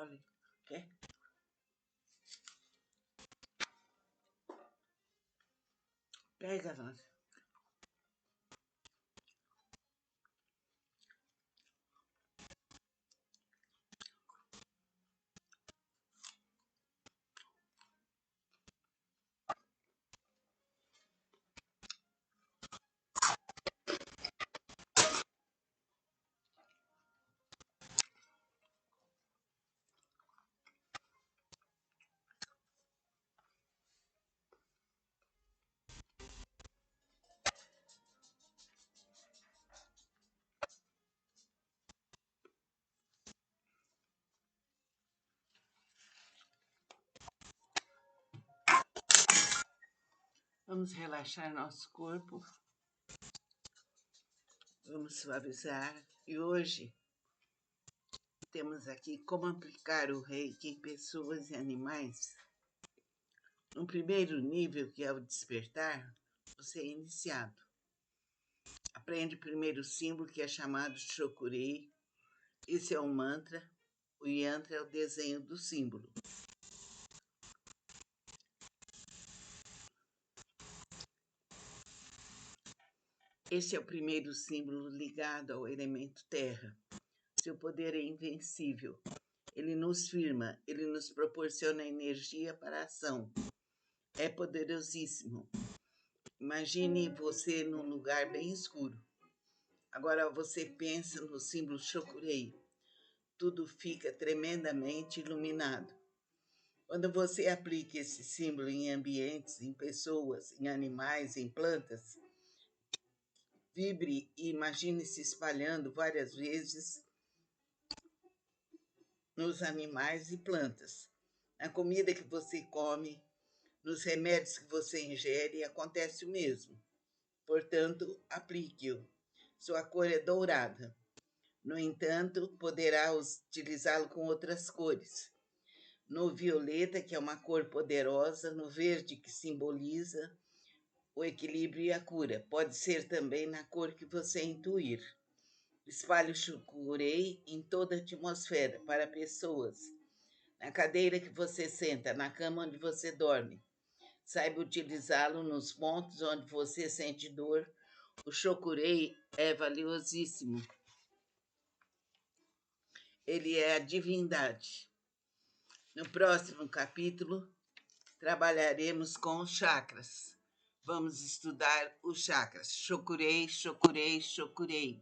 Olha, quer? Pega, Nós. Vamos relaxar nosso corpo. Vamos suavizar. E hoje temos aqui como aplicar o Reiki em pessoas e animais. No primeiro nível, que é o despertar, você é iniciado. Aprende primeiro o símbolo, que é chamado Shokurei. Esse é o mantra. O yantra é o desenho do símbolo. Esse é o primeiro símbolo ligado ao elemento terra. Seu poder é invencível. Ele nos firma, ele nos proporciona energia para a ação. É poderosíssimo. Imagine você num lugar bem escuro. Agora você pensa no símbolo Shokurei. Tudo fica tremendamente iluminado. Quando você aplica esse símbolo em ambientes, em pessoas, em animais, em plantas, vibre e imagine se espalhando várias vezes nos animais e plantas. Na comida que você come, nos remédios que você ingere, acontece o mesmo. Portanto, aplique-o. Sua cor é dourada. No entanto, poderá utilizá-lo com outras cores. No violeta, que é uma cor poderosa, no verde, que simboliza o equilíbrio e a cura. Pode ser também na cor que você intuir. Espalhe o Shokurei em toda a atmosfera, para pessoas. Na cadeira que você senta, na cama onde você dorme. Saiba utilizá-lo nos pontos onde você sente dor. O Shokurei é valiosíssimo. Ele é a divindade. No próximo capítulo, trabalharemos com os chakras. Vamos estudar os chakras. Shokurei, Shokurei, Shokurei.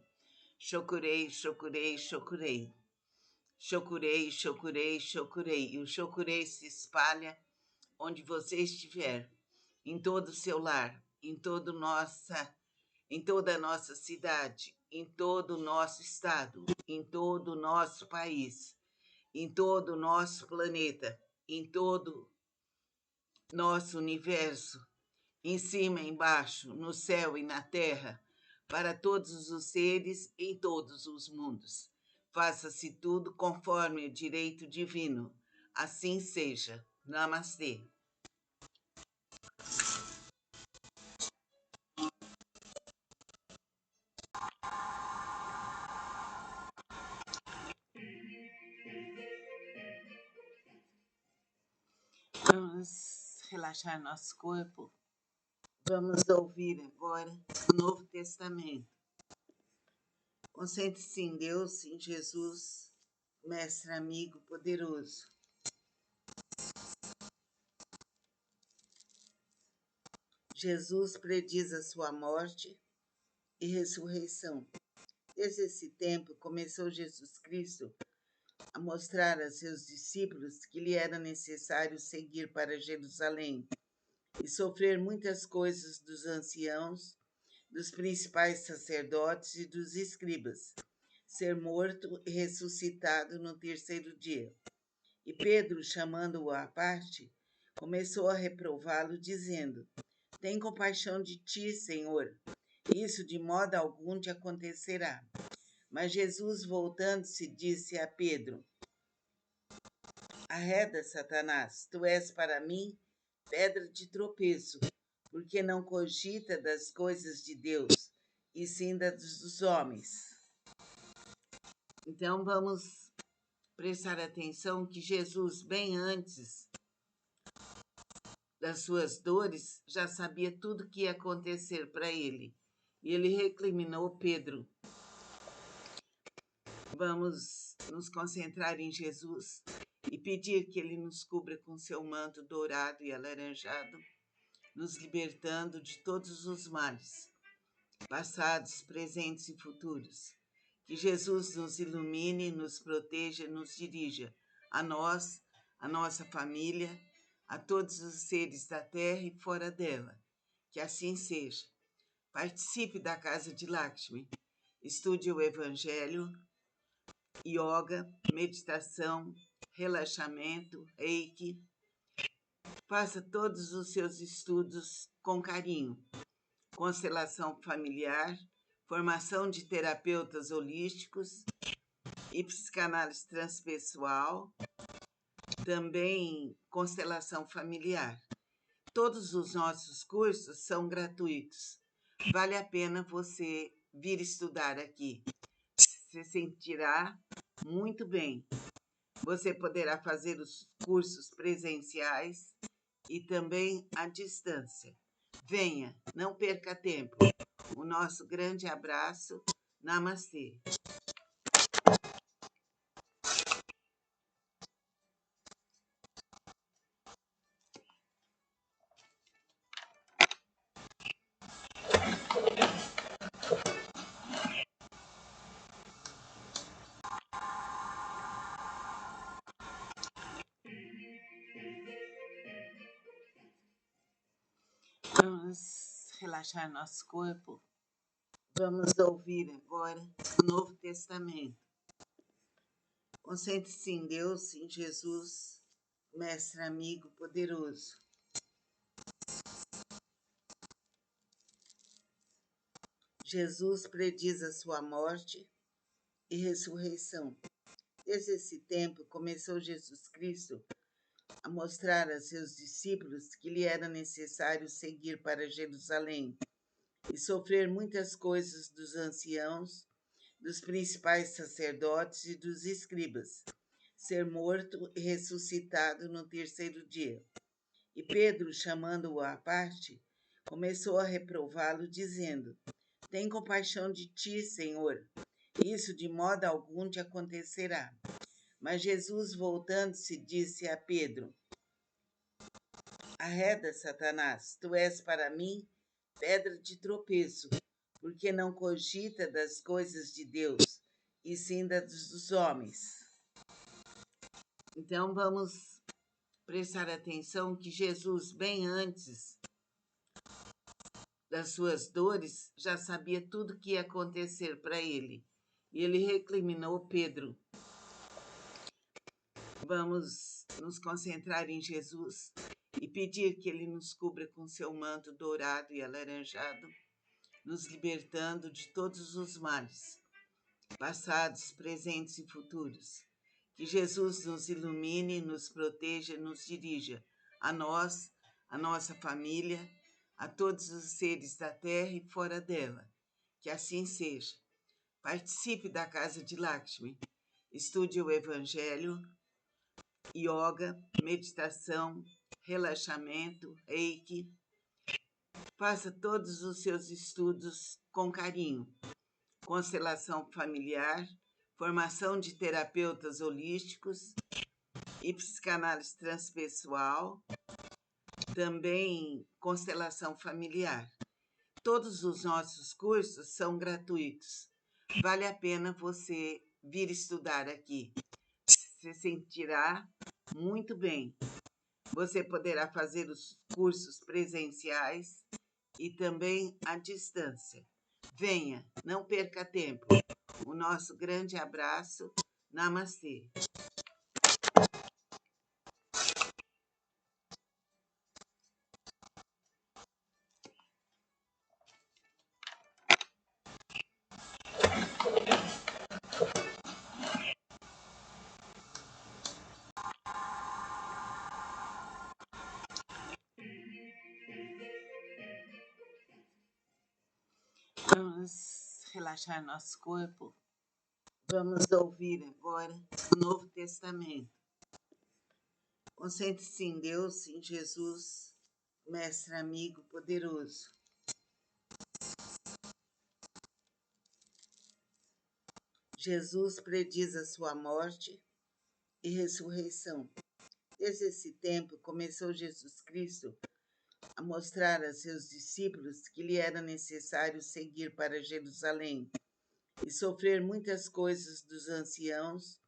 Shokurei, Shokurei, Shokurei. Shokurei, Shokurei, Shokurei. E o Shokurei se espalha onde você estiver, em todo o seu lar, em toda a nossa cidade, em todo o nosso estado, em todo o nosso país, em todo o nosso planeta, em todo nosso universo, em cima e embaixo, no céu e na terra, para todos os seres em todos os mundos. Faça-se tudo conforme o direito divino. Assim seja. Namastê. Vamos relaxar nosso corpo. Vamos ouvir agora o Novo Testamento. Concentre-se em Deus, em Jesus, mestre amigo poderoso. Jesus prediz a sua morte e ressurreição. Desde esse tempo, começou Jesus Cristo a mostrar a seus discípulos que lhe era necessário seguir para Jerusalém e sofrer muitas coisas dos anciãos, dos principais sacerdotes e dos escribas, ser morto e ressuscitado no terceiro dia. E Pedro, chamando-o à parte, começou a reprová-lo, dizendo: Tem compaixão de ti, Senhor, isso de modo algum te acontecerá. Mas Jesus, voltando-se, disse a Pedro: Arreda, Satanás, tu és para mim pedra de tropeço, porque não cogita das coisas de Deus, e sim das dos homens. Então vamos prestar atenção que Jesus, bem antes das suas dores, já sabia tudo que ia acontecer para ele. E ele recriminou Pedro. Vamos nos concentrar em Jesus e pedir que ele nos cubra com seu manto dourado e alaranjado, nos libertando de todos os males, passados, presentes e futuros. Que Jesus nos ilumine, nos proteja, nos dirija, a nós, a nossa família, a todos os seres da terra e fora dela. Que assim seja. Participe da Casa de Lakshmi. Estude o Evangelho, yoga, meditação, relaxamento, reiki. Faça todos os seus estudos com carinho. Constelação familiar, formação de terapeutas holísticos e psicanálise transpessoal, também constelação familiar. Todos os nossos cursos são gratuitos. Vale a pena você vir estudar aqui. Se sentirá muito bem. Você poderá fazer os cursos presenciais e também à distância. Venha, não perca tempo. O nosso grande abraço. Namastê. Vamos relaxar nosso corpo. Vamos ouvir agora o Novo Testamento. Concentre-se em Deus, em Jesus, mestre amigo poderoso. Jesus prediz a sua morte e ressurreição. Desde esse tempo, começou Jesus Cristo a mostrar a seus discípulos que lhe era necessário seguir para Jerusalém e sofrer muitas coisas dos anciãos, dos principais sacerdotes e dos escribas, ser morto e ressuscitado no terceiro dia. E Pedro, chamando-o à parte, começou a reprová-lo, dizendo: Tem compaixão de ti, Senhor, isso de modo algum te acontecerá. Mas Jesus, voltando-se, disse a Pedro: Arreda, Satanás, tu és para mim pedra de tropeço, porque não cogita das coisas de Deus, e sim das dos homens. Então vamos prestar atenção que Jesus, bem antes das suas dores, já sabia tudo que ia acontecer para ele. E ele recriminou Pedro. Vamos nos concentrar em Jesus e pedir que ele nos cubra com seu manto dourado e alaranjado, nos libertando de todos os males, passados, presentes e futuros. Que Jesus nos ilumine, nos proteja, nos dirija, a nós, a nossa família, a todos os seres da terra e fora dela. Que assim seja. Participe da Casa de Lakshmi. Estude o Evangelho, yoga, meditação, relaxamento, reiki. Faça todos os seus estudos com carinho. Constelação familiar, formação de terapeutas holísticos e psicanálise transpessoal, também constelação familiar. Todos os nossos cursos são gratuitos. Vale a pena você vir estudar aqui. Se sentirá muito bem. Você poderá fazer os cursos presenciais e também à distância. Venha, não perca tempo. O nosso grande abraço. Namastê. Vamos relaxar nosso corpo. Vamos ouvir agora o Novo Testamento. Concentre-se em Deus, em Jesus, mestre amigo poderoso. Jesus prediz a sua morte e ressurreição. Desde esse tempo, começou Jesus Cristo a mostrar a seus discípulos que lhe era necessário seguir para Jerusalém e sofrer muitas coisas dos anciãos,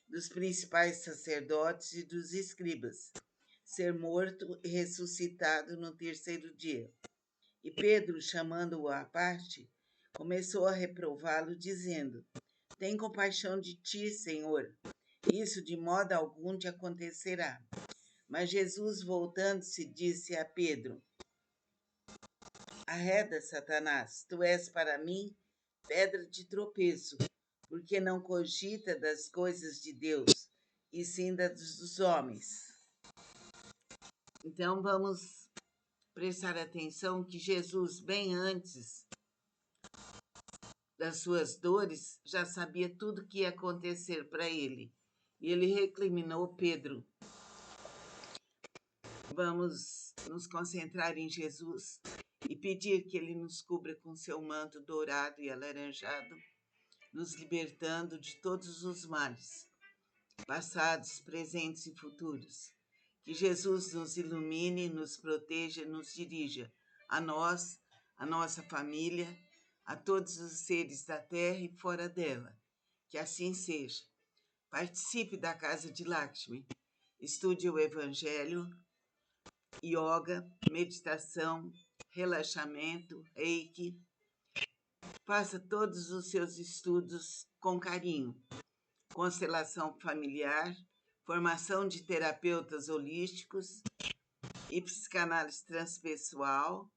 dos principais sacerdotes e dos escribas, ser morto e ressuscitado no terceiro dia. E Pedro, chamando-o à parte, começou a reprová-lo, dizendo: Tem compaixão de ti, Senhor. Isso de modo algum te acontecerá. Mas Jesus, voltando-se, disse a Pedro: Arreda, Satanás, tu és para mim pedra de tropeço, porque não cogita das coisas de Deus, e sim das dos homens. Então vamos prestar atenção que Jesus, bem antes das suas dores, já sabia tudo o que ia acontecer para ele. E ele recriminou Pedro. Vamos nos concentrar em Jesus e pedir que ele nos cubra com seu manto dourado e alaranjado, nos libertando de todos os males, passados, presentes e futuros. Que Jesus nos ilumine, nos proteja e nos dirija, a nós, a nossa família, a todos os seres da terra e fora dela. Que assim seja. Participe da Casa de Lakshmi. Estude o Evangelho, yoga, meditação, relaxamento, reiki. Faça todos os seus estudos com carinho. Constelação familiar, formação de terapeutas holísticos e psicanálise transpessoal,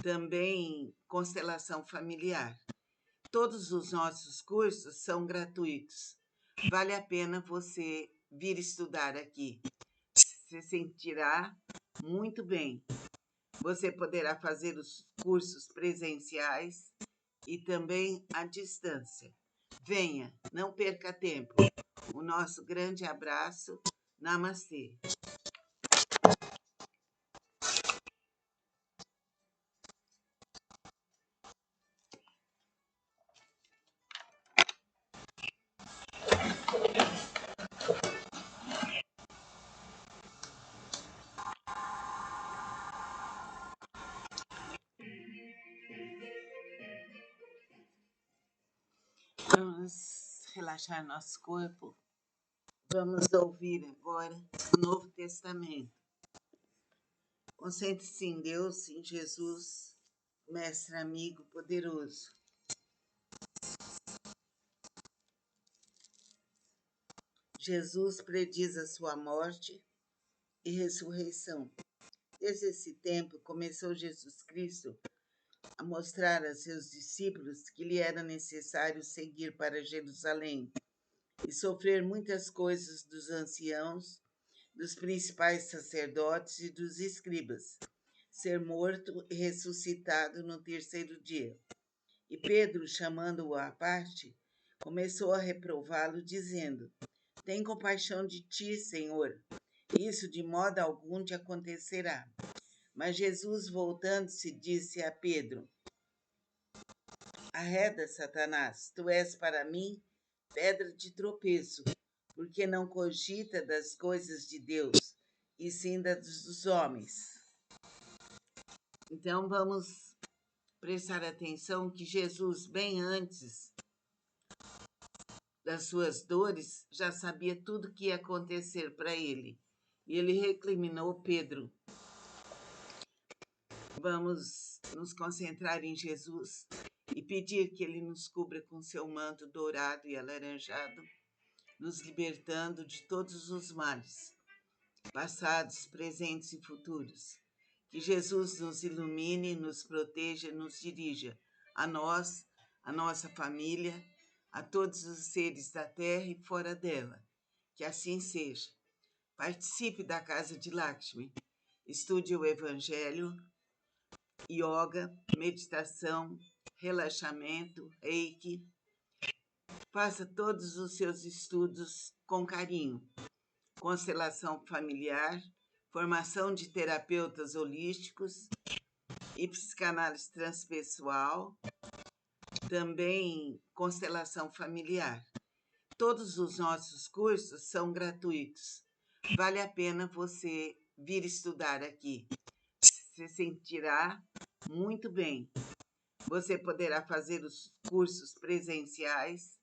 também constelação familiar. Todos os nossos cursos são gratuitos. Vale a pena você vir estudar aqui. Se sentirá muito bem. Você poderá fazer os cursos presenciais e também à distância. Venha, não perca tempo. O nosso grande abraço. Namastê. Vamos relaxar nosso corpo. Vamos ouvir agora o Novo Testamento. Concentre-se em Deus, em Jesus, mestre amigo poderoso. Jesus prediz a sua morte e ressurreição. Desde esse tempo, começou Jesus Cristo a mostrar a seus discípulos que lhe era necessário seguir para Jerusalém e sofrer muitas coisas dos anciãos, dos principais sacerdotes e dos escribas, ser morto e ressuscitado no terceiro dia. E Pedro, chamando-o à parte, começou a reprová-lo, dizendo: Tem compaixão de ti, Senhor. Isso de modo algum te acontecerá. Mas Jesus, voltando-se, disse a Pedro: Arreda, Satanás, tu és para mim pedra de tropeço, porque não cogita das coisas de Deus, e sim das dos homens. Então vamos prestar atenção que Jesus, bem antes das suas dores, já sabia tudo o que ia acontecer para ele. E ele recriminou Pedro. Vamos nos concentrar em Jesus e pedir que ele nos cubra com seu manto dourado e alaranjado, nos libertando de todos os males, passados, presentes e futuros. Que Jesus nos ilumine, nos proteja e nos dirija, a nós, a nossa família, a todos os seres da terra e fora dela. Que assim seja. Participe da Casa de Lakshmi. Estude o Evangelho, yoga, meditação, relaxamento, reiki. Faça todos os seus estudos com carinho. Constelação familiar, formação de terapeutas holísticos e psicanálise transpessoal, também constelação familiar. Todos os nossos cursos são gratuitos. Vale a pena você vir estudar aqui. Se sentirá muito bem. Você poderá fazer os cursos presenciais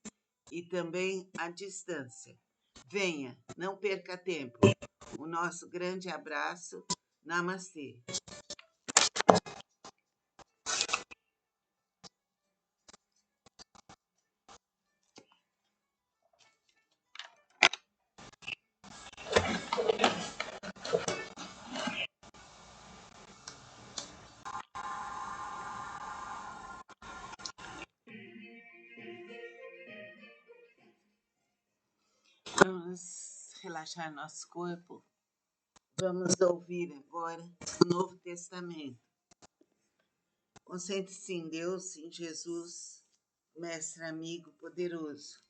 e também à distância. Venha, não perca tempo. O nosso grande abraço. Namastê. Vamos relaxar nosso corpo. Vamos ouvir agora o Novo Testamento. Concentre-se em Deus, em Jesus, mestre amigo poderoso.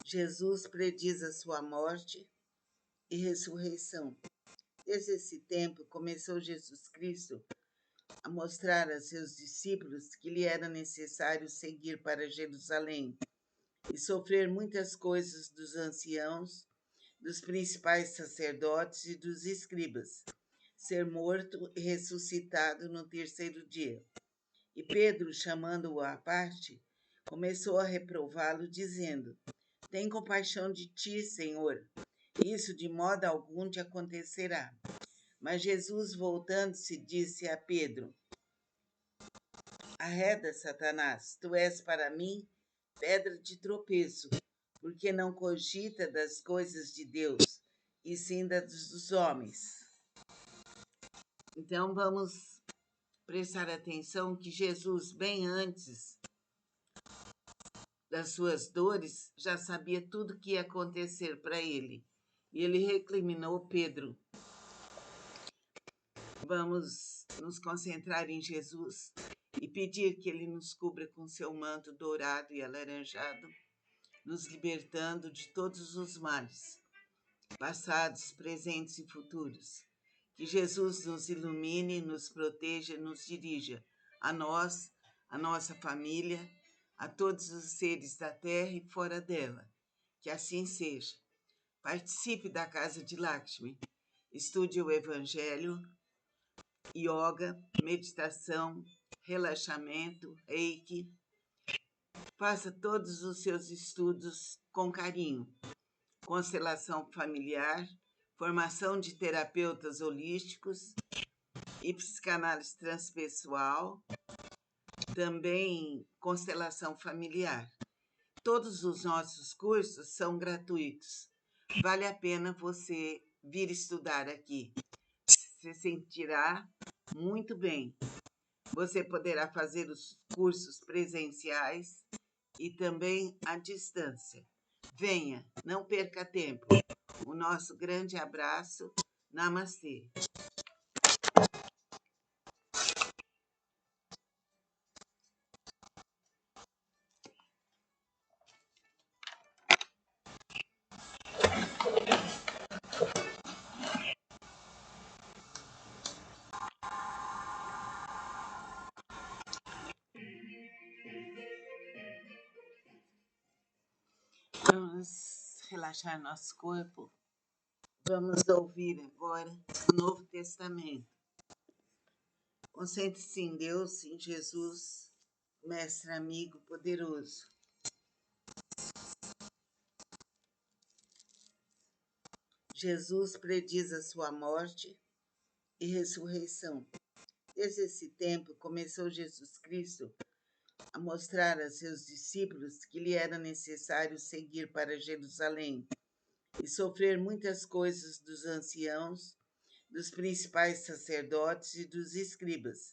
Jesus prediz a sua morte e ressurreição. Desde esse tempo, começou Jesus Cristo a mostrar a seus discípulos que lhe era necessário seguir para Jerusalém e sofrer muitas coisas dos anciãos, dos principais sacerdotes e dos escribas, ser morto e ressuscitado no terceiro dia. E Pedro, chamando-o à parte, começou a reprová-lo, dizendo: Tem compaixão de ti, Senhor, isso de modo algum te acontecerá. Mas Jesus, voltando-se, disse a Pedro: Arreda, Satanás, tu és para mim pedra de tropeço, porque não cogita das coisas de Deus, e sim das dos homens. Então vamos prestar atenção que Jesus, bem antes das suas dores, já sabia tudo o que ia acontecer para ele. E ele recriminou Pedro. Vamos nos concentrar em Jesus e pedir que ele nos cubra com seu manto dourado e alaranjado, nos libertando de todos os males, passados, presentes e futuros. Que Jesus nos ilumine, nos proteja e nos dirija, a nós, a nossa família, a todos os seres da terra e fora dela. Que assim seja. Participe da Casa de Lakshmi. Estude o Evangelho, yoga, meditação, relaxamento, reiki. Faça todos os seus estudos com carinho. Constelação familiar, formação de terapeutas holísticos e psicanálise transpessoal, também constelação familiar. Todos os nossos cursos são gratuitos. Vale a pena você vir estudar aqui. Se sentirá muito bem. Você poderá fazer os cursos presenciais e também à distância. Venha, não perca tempo. O nosso grande abraço. Namastê. Vamos relaxar nosso corpo. Vamos ouvir agora o Novo Testamento. Concentre-se em Deus, em Jesus, mestre amigo poderoso. Jesus prediz a sua morte e ressurreição. Desde esse tempo, começou Jesus Cristo a mostrar a seus discípulos que lhe era necessário seguir para Jerusalém e sofrer muitas coisas dos anciãos, dos principais sacerdotes e dos escribas,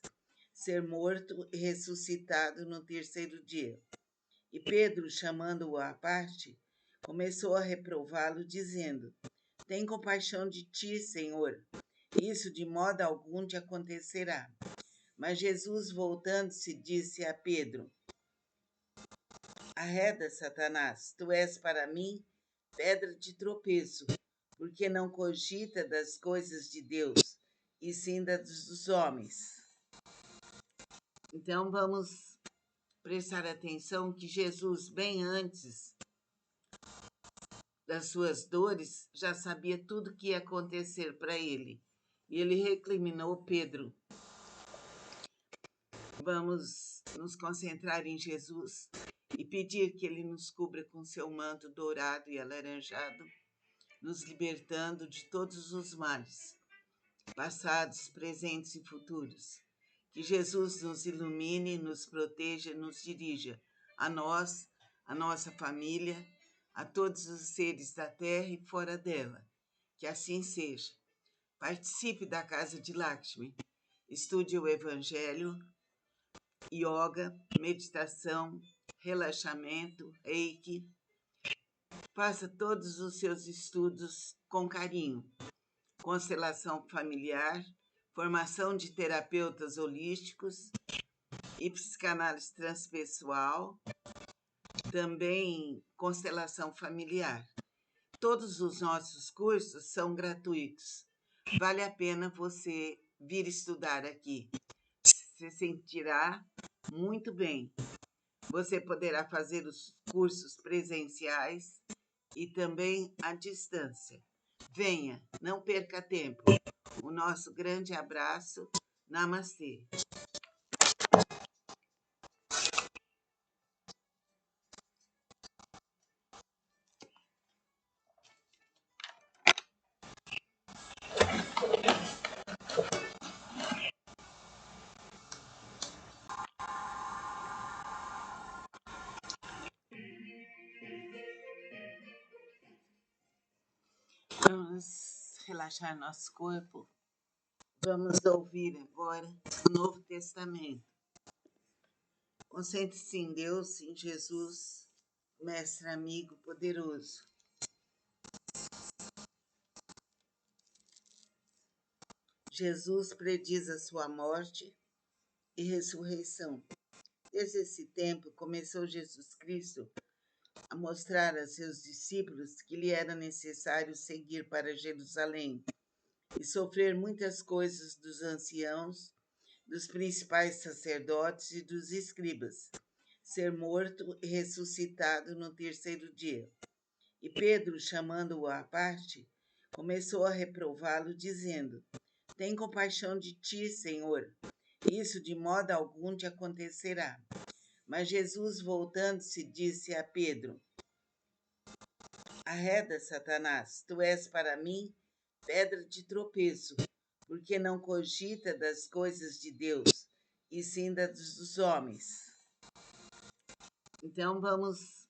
ser morto e ressuscitado no terceiro dia. E Pedro, chamando-o à parte, começou a reprová-lo, dizendo: Tem compaixão de ti, Senhor, isso de modo algum te acontecerá. Mas Jesus, voltando-se, disse a Pedro: Arreda, Satanás, tu és para mim pedra de tropeço, porque não cogita das coisas de Deus, e sim das dos homens. Então vamos prestar atenção que Jesus, bem antes das suas dores, já sabia tudo que ia acontecer para ele. E ele recriminou Pedro. Vamos nos concentrar em Jesus e pedir que ele nos cubra com seu manto dourado e alaranjado, nos libertando de todos os males, passados, presentes e futuros. Que Jesus nos ilumine, nos proteja, nos dirija, a nós, a nossa família, a todos os seres da terra e fora dela. Que assim seja. Participe da Casa de Lakshmi. Estude o Evangelho, yoga, meditação, relaxamento, reiki. Faça todos os seus estudos com carinho. Constelação familiar, formação de terapeutas holísticos e psicanálise transpessoal, também constelação familiar. Todos os nossos cursos são gratuitos. Vale a pena você vir estudar aqui. Se sentirá muito bem. Você poderá fazer os cursos presenciais e também à distância. Venha, não perca tempo. O nosso grande abraço. Namastê. Vamos relaxar nosso corpo. Vamos ouvir agora o Novo Testamento. Concentre-se em Deus, em Jesus, mestre amigo poderoso. Jesus prediz a sua morte e ressurreição. Desde esse tempo, começou Jesus Cristo a mostrar a seus discípulos que lhe era necessário seguir para Jerusalém e sofrer muitas coisas dos anciãos, dos principais sacerdotes e dos escribas, ser morto e ressuscitado no terceiro dia. E Pedro, chamando-o à parte, começou a reprová-lo, dizendo: Tem compaixão de ti, Senhor, isso de modo algum te acontecerá. Mas Jesus, voltando-se, disse a Pedro: Arreda, Satanás, tu és para mim pedra de tropeço, porque não cogita das coisas de Deus, e sim das dos homens. Então vamos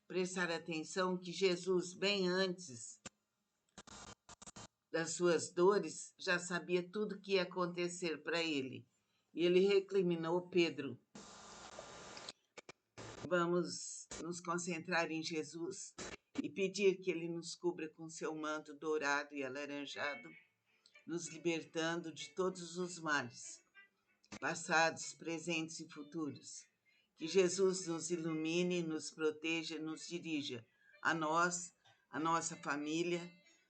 prestar atenção que Jesus, bem antes das suas dores, já sabia tudo que ia acontecer para ele. E ele recriminou Pedro. Vamos nos concentrar em Jesus e pedir que ele nos cubra com seu manto dourado e alaranjado, nos libertando de todos os males, passados, presentes e futuros. Que Jesus nos ilumine, nos proteja, nos dirija, a nós, a nossa família,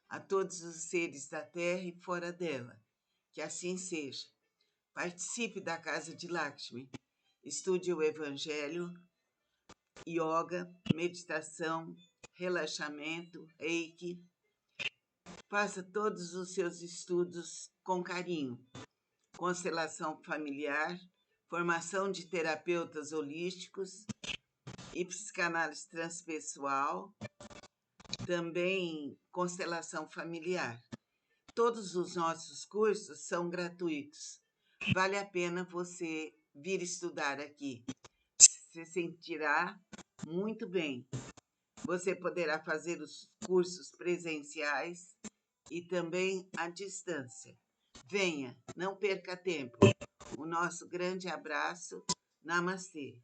a todos os seres da terra e fora dela. Que assim seja. Participe da Casa de Lakshmi. Estude o Evangelho, yoga, meditação, relaxamento, reiki. Faça todos os seus estudos com carinho. Constelação familiar, formação de terapeutas holísticos e psicanálise transpessoal, também constelação familiar. Todos os nossos cursos são gratuitos. Vale a pena você vir estudar aqui. Se sentirá muito bem. Você poderá fazer os cursos presenciais e também à distância. Venha, não perca tempo. O nosso grande abraço. Namastê.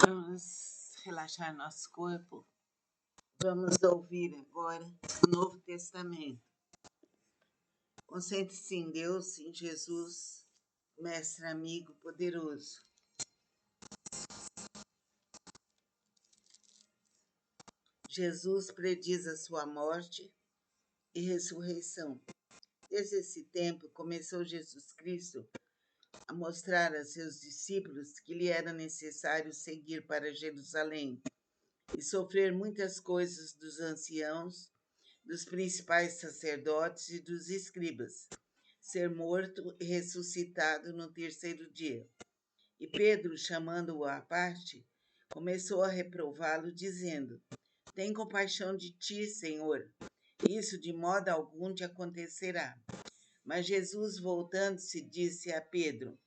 Vamos relaxar nosso corpo. Vamos ouvir agora o Novo Testamento. Concentre-se em Deus, em Jesus, mestre amigo poderoso. Jesus prediz a sua morte e ressurreição. Desde esse tempo, começou Jesus Cristo a mostrar a seus discípulos que lhe era necessário seguir para Jerusalém e sofrer muitas coisas dos anciãos, dos principais sacerdotes e dos escribas, ser morto e ressuscitado no terceiro dia. E Pedro, chamando-o à parte, começou a reprová-lo, dizendo: Tem compaixão de ti, Senhor. Isso de modo algum te acontecerá. Mas Jesus, voltando-se, disse a Pedro: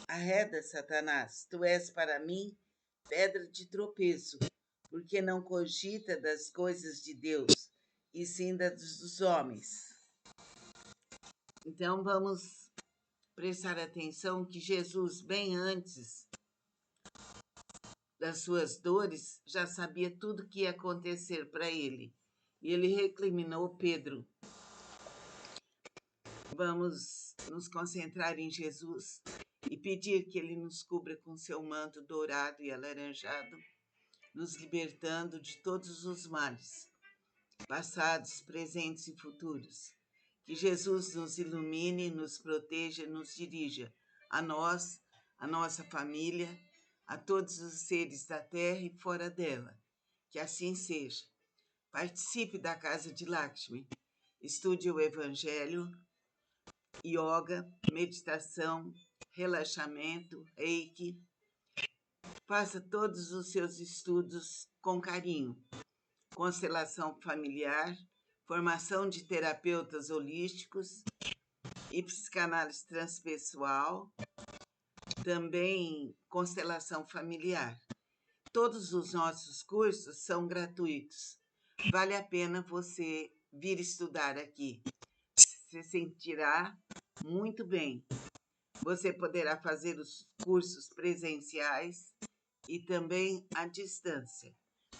Arreda, Satanás, tu és para mim pedra de tropeço, porque não cogita das coisas de Deus, e sim das dos homens. Então vamos prestar atenção que Jesus, bem antes das suas dores, já sabia tudo o que ia acontecer para ele. E ele recriminou Pedro. Vamos nos concentrar em Jesus e pedir que ele nos cubra com seu manto dourado e alaranjado, nos libertando de todos os males, passados, presentes e futuros. Que Jesus nos ilumine, nos proteja, nos dirija, a nós, a nossa família, a todos os seres da terra e fora dela. Que assim seja. Participe da Casa de Lakshmi. Estude o Evangelho, yoga, meditação, relaxamento, reiki. Faça todos os seus estudos com carinho. Constelação familiar, formação de terapeutas holísticos e psicanálise transpessoal, também constelação familiar. Todos os nossos cursos são gratuitos. Vale a pena você vir estudar aqui. Se sentirá muito bem. Você poderá fazer os cursos presenciais e também à distância.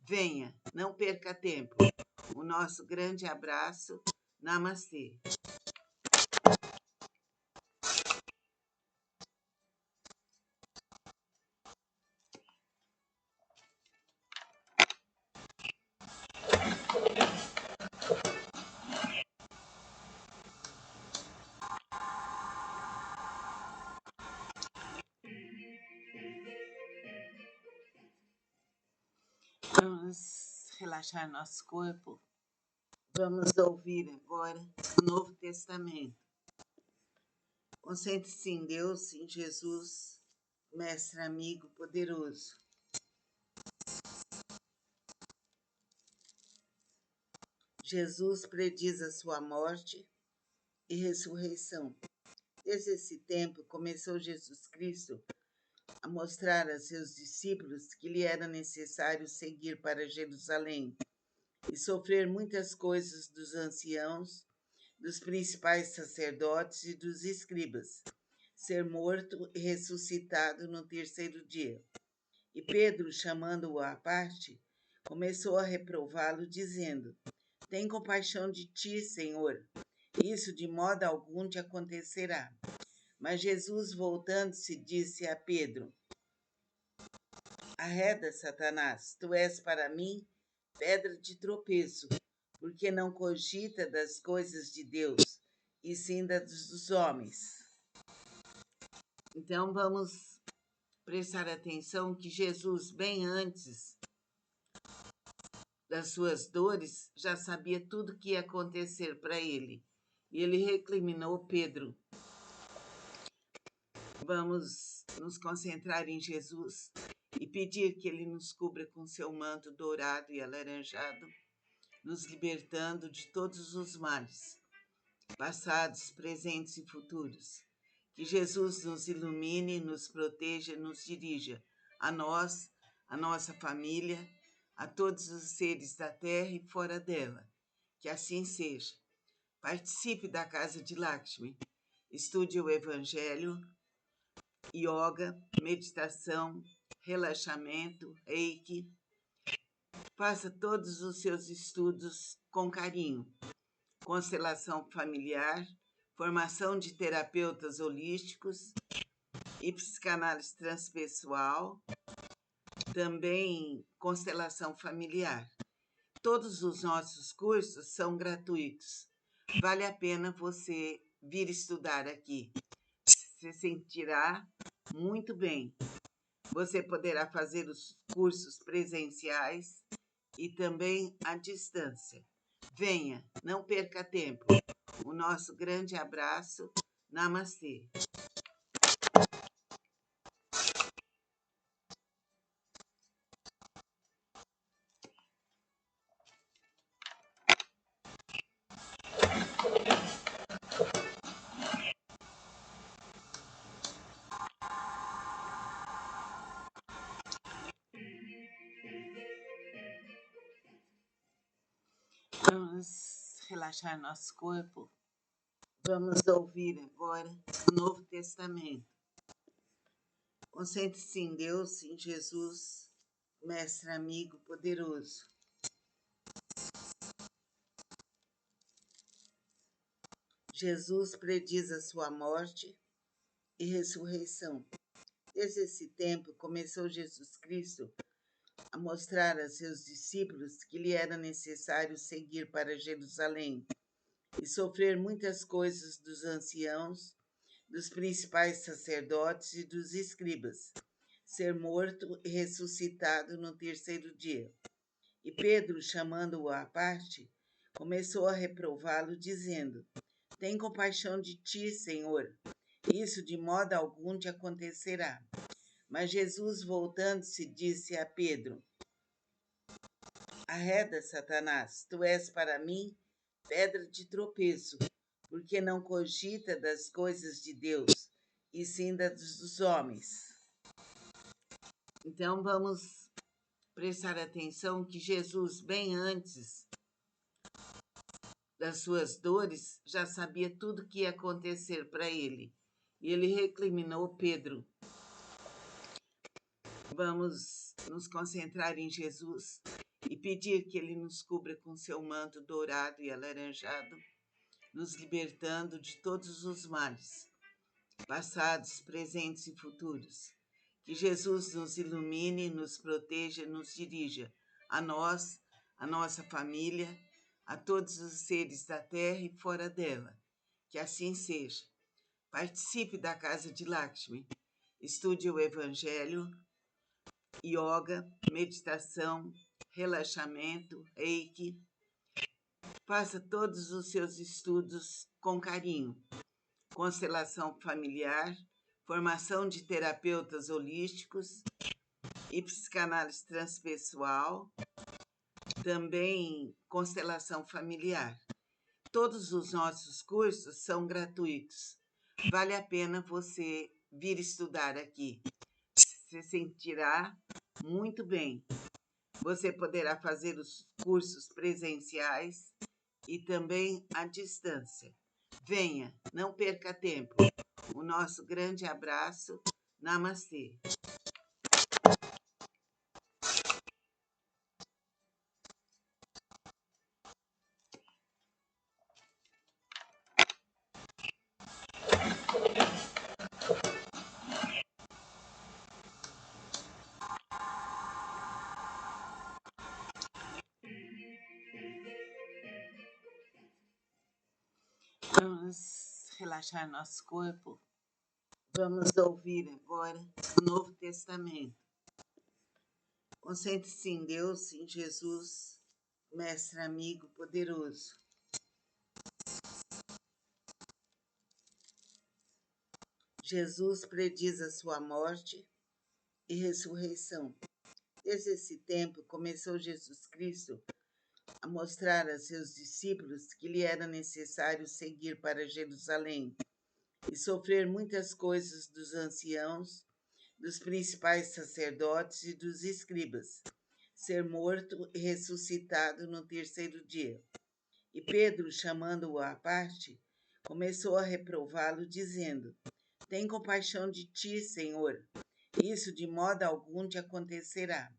Venha, não perca tempo. O nosso grande abraço. Namastê. Vamos relaxar nosso corpo. Vamos ouvir agora o Novo Testamento. Concentre-se em Deus, em Jesus, mestre amigo poderoso. Jesus prediz a sua morte e ressurreição. Desde esse tempo, começou Jesus Cristo a mostrar a seus discípulos que lhe era necessário seguir para Jerusalém e sofrer muitas coisas dos anciãos, dos principais sacerdotes e dos escribas, ser morto e ressuscitado no terceiro dia. E Pedro, chamando-o à parte, começou a reprová-lo, dizendo: Tem compaixão de ti, Senhor. Isso de modo algum te acontecerá. Mas Jesus, voltando-se, disse a Pedro: Arreda, Satanás, tu és para mim pedra de tropeço, porque não cogita das coisas de Deus, e sim das dos homens. Então vamos prestar atenção que Jesus, bem antes das suas dores, já sabia tudo o que ia acontecer para ele. E ele recriminou Pedro. Vamos nos concentrar em Jesus e pedir que ele nos cubra com seu manto dourado e alaranjado, nos libertando de todos os males, passados, presentes e futuros. Que Jesus nos ilumine, nos proteja, nos dirija, a nós, a nossa família, a todos os seres da terra e fora dela. Que assim seja. Participe da Casa de Lakshmi. Estude o Evangelho, yoga, meditação, relaxamento, reiki. Faça todos os seus estudos com carinho. Constelação familiar, formação de terapeutas holísticos e psicanálise transpessoal, também constelação familiar. Todos os nossos cursos são gratuitos. Vale a pena você vir estudar aqui. Se sentirá muito bem. Você poderá fazer os cursos presenciais e também à distância. Venha, não perca tempo. O nosso grande abraço. Namastê. Vamos relaxar nosso corpo. Vamos ouvir agora o Novo Testamento. Concentre-se em Deus, em Jesus, mestre amigo poderoso. Jesus prediz a sua morte e ressurreição. Desde esse tempo, começou Jesus Cristo a mostrar a seus discípulos que lhe era necessário seguir para Jerusalém e sofrer muitas coisas dos anciãos, dos principais sacerdotes e dos escribas, ser morto e ressuscitado no terceiro dia. E Pedro, chamando-o à parte, começou a reprová-lo, dizendo: Tem compaixão de ti, Senhor, isso de modo algum te acontecerá. Mas Jesus, voltando-se, disse a Pedro: Arreda, Satanás, tu és para mim pedra de tropeço, porque não cogita das coisas de Deus, e sim das dos homens. Então vamos prestar atenção que Jesus, bem antes das suas dores, já sabia tudo que ia acontecer para ele. E ele recriminou Pedro. Vamos nos concentrar em Jesus e pedir que ele nos cubra com seu manto dourado e alaranjado, nos libertando de todos os males, passados, presentes e futuros. Que Jesus nos ilumine, nos proteja, nos dirija, a nós, a nossa família, a todos os seres da terra e fora dela. Que assim seja. Participe da Casa de Lakshmi. Estude o Evangelho, yoga, meditação, relaxamento, reiki. Faça todos os seus estudos com carinho. Constelação familiar, formação de terapeutas holísticos e psicanálise transpessoal, também constelação familiar. Todos os nossos cursos são gratuitos. Vale a pena você vir estudar aqui. Se sentirá muito bem. Você poderá fazer os cursos presenciais e também à distância. Venha, não perca tempo. O nosso grande abraço. Namastê. Vamos relaxar nosso corpo. Vamos ouvir agora o Novo Testamento. Concentre-se em Deus, em Jesus, mestre amigo poderoso. Jesus prediz a sua morte e ressurreição. Desde esse tempo, começou Jesus Cristo a mostrar a seus discípulos que lhe era necessário seguir para Jerusalém e sofrer muitas coisas dos anciãos, dos principais sacerdotes e dos escribas, ser morto e ressuscitado no terceiro dia. E Pedro, chamando-o à parte, começou a reprová-lo, dizendo: Tem compaixão de ti, Senhor, Isso de modo algum te acontecerá.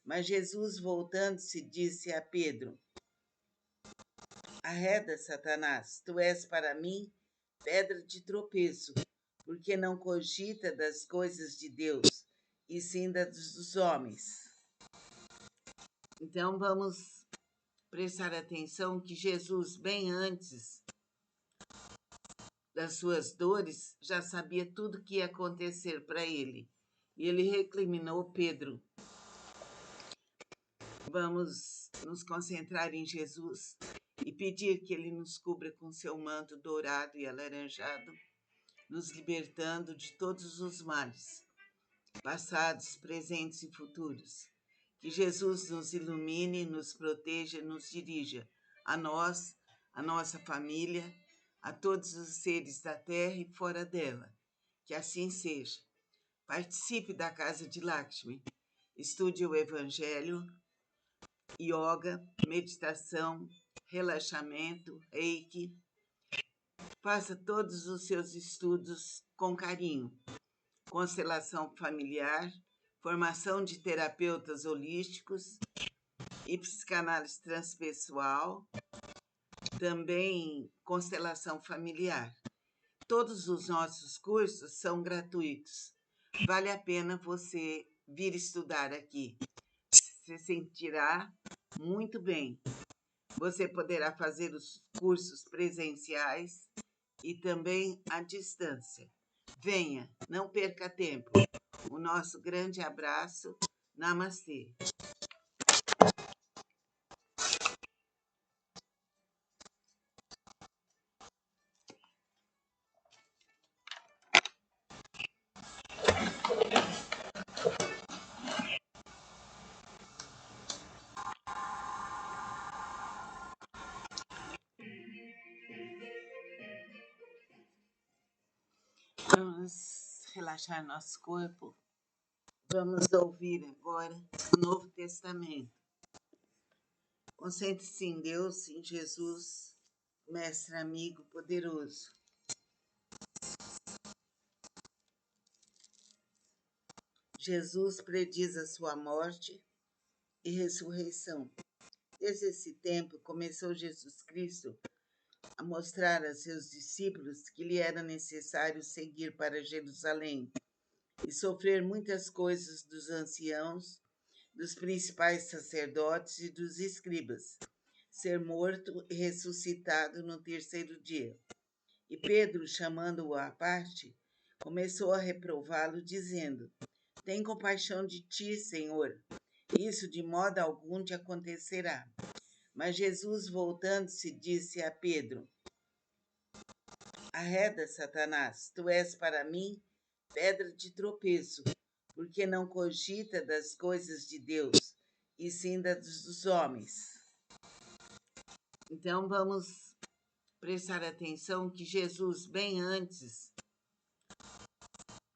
Mas Jesus, voltando-se, disse a Pedro: Arreda, Satanás, tu és para mim pedra de tropeço, porque não cogita das coisas de Deus, e sim das dos homens. Então vamos prestar atenção que Jesus, bem antes das suas dores, já sabia tudo que ia acontecer para ele. E ele recriminou Pedro. Vamos nos concentrar em Jesus e pedir que ele nos cubra com seu manto dourado e alaranjado, nos libertando de todos os males, passados, presentes e futuros. Que Jesus nos ilumine, nos proteja, nos dirija, a nós, a nossa família, a todos os seres da terra e fora dela. Que assim seja. Participe da Casa de Lakshmi. Estude o Evangelho, yoga, meditação, relaxamento, reiki. Faça todos os seus estudos com carinho. Constelação familiar, formação de terapeutas holísticos e psicanálise transpessoal, também constelação familiar. Todos os nossos cursos são gratuitos. Vale a pena você vir estudar aqui. Se sentirá muito bem. Você poderá fazer os cursos presenciais e também à distância. Venha, não perca tempo. O nosso grande abraço. Namastê. Vamos relaxar nosso corpo. Vamos ouvir agora o Novo Testamento. Concentre-se em Deus, em Jesus, mestre amigo poderoso. Jesus prediz a sua morte e ressurreição. Desde esse tempo, começou Jesus Cristo a mostrar a seus discípulos que lhe era necessário seguir para Jerusalém e sofrer muitas coisas dos anciãos, dos principais sacerdotes e dos escribas, ser morto e ressuscitado no terceiro dia. E Pedro, chamando-o à parte, começou a reprová-lo, dizendo: Tem compaixão de ti, Senhor. Isso de modo algum te acontecerá. Mas Jesus, voltando-se, disse a Pedro: Arreda, Satanás, tu és para mim pedra de tropeço, porque não cogita das coisas de Deus, e sim das dos homens. Então vamos prestar atenção que Jesus, bem antes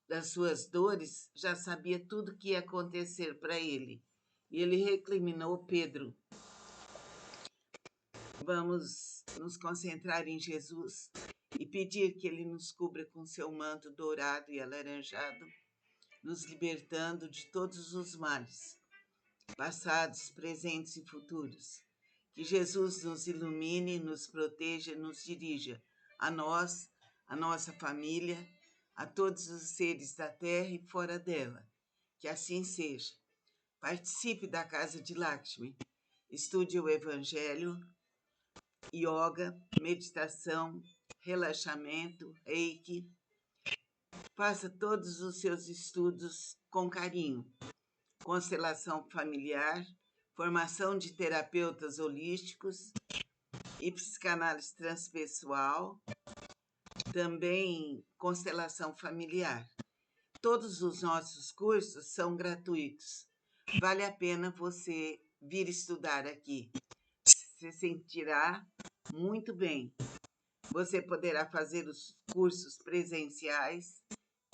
das suas dores, já sabia tudo que ia acontecer para ele. E ele recriminou Pedro. Vamos nos concentrar em Jesus e pedir que ele nos cubra com seu manto dourado e alaranjado, nos libertando de todos os males, passados, presentes e futuros. Que Jesus nos ilumine, nos proteja, nos dirija, a nós, a nossa família, a todos os seres da terra e fora dela. Que assim seja. Participe da Casa de Lakshmi. Estude o Evangelho, yoga, meditação, relaxamento, reiki. Faça todos os seus estudos com carinho. Constelação familiar, formação de terapeutas holísticos e psicanálise transpessoal, também constelação familiar. Todos os nossos cursos são gratuitos. Vale a pena você vir estudar aqui. Se sentirá muito bem. Você poderá fazer os cursos presenciais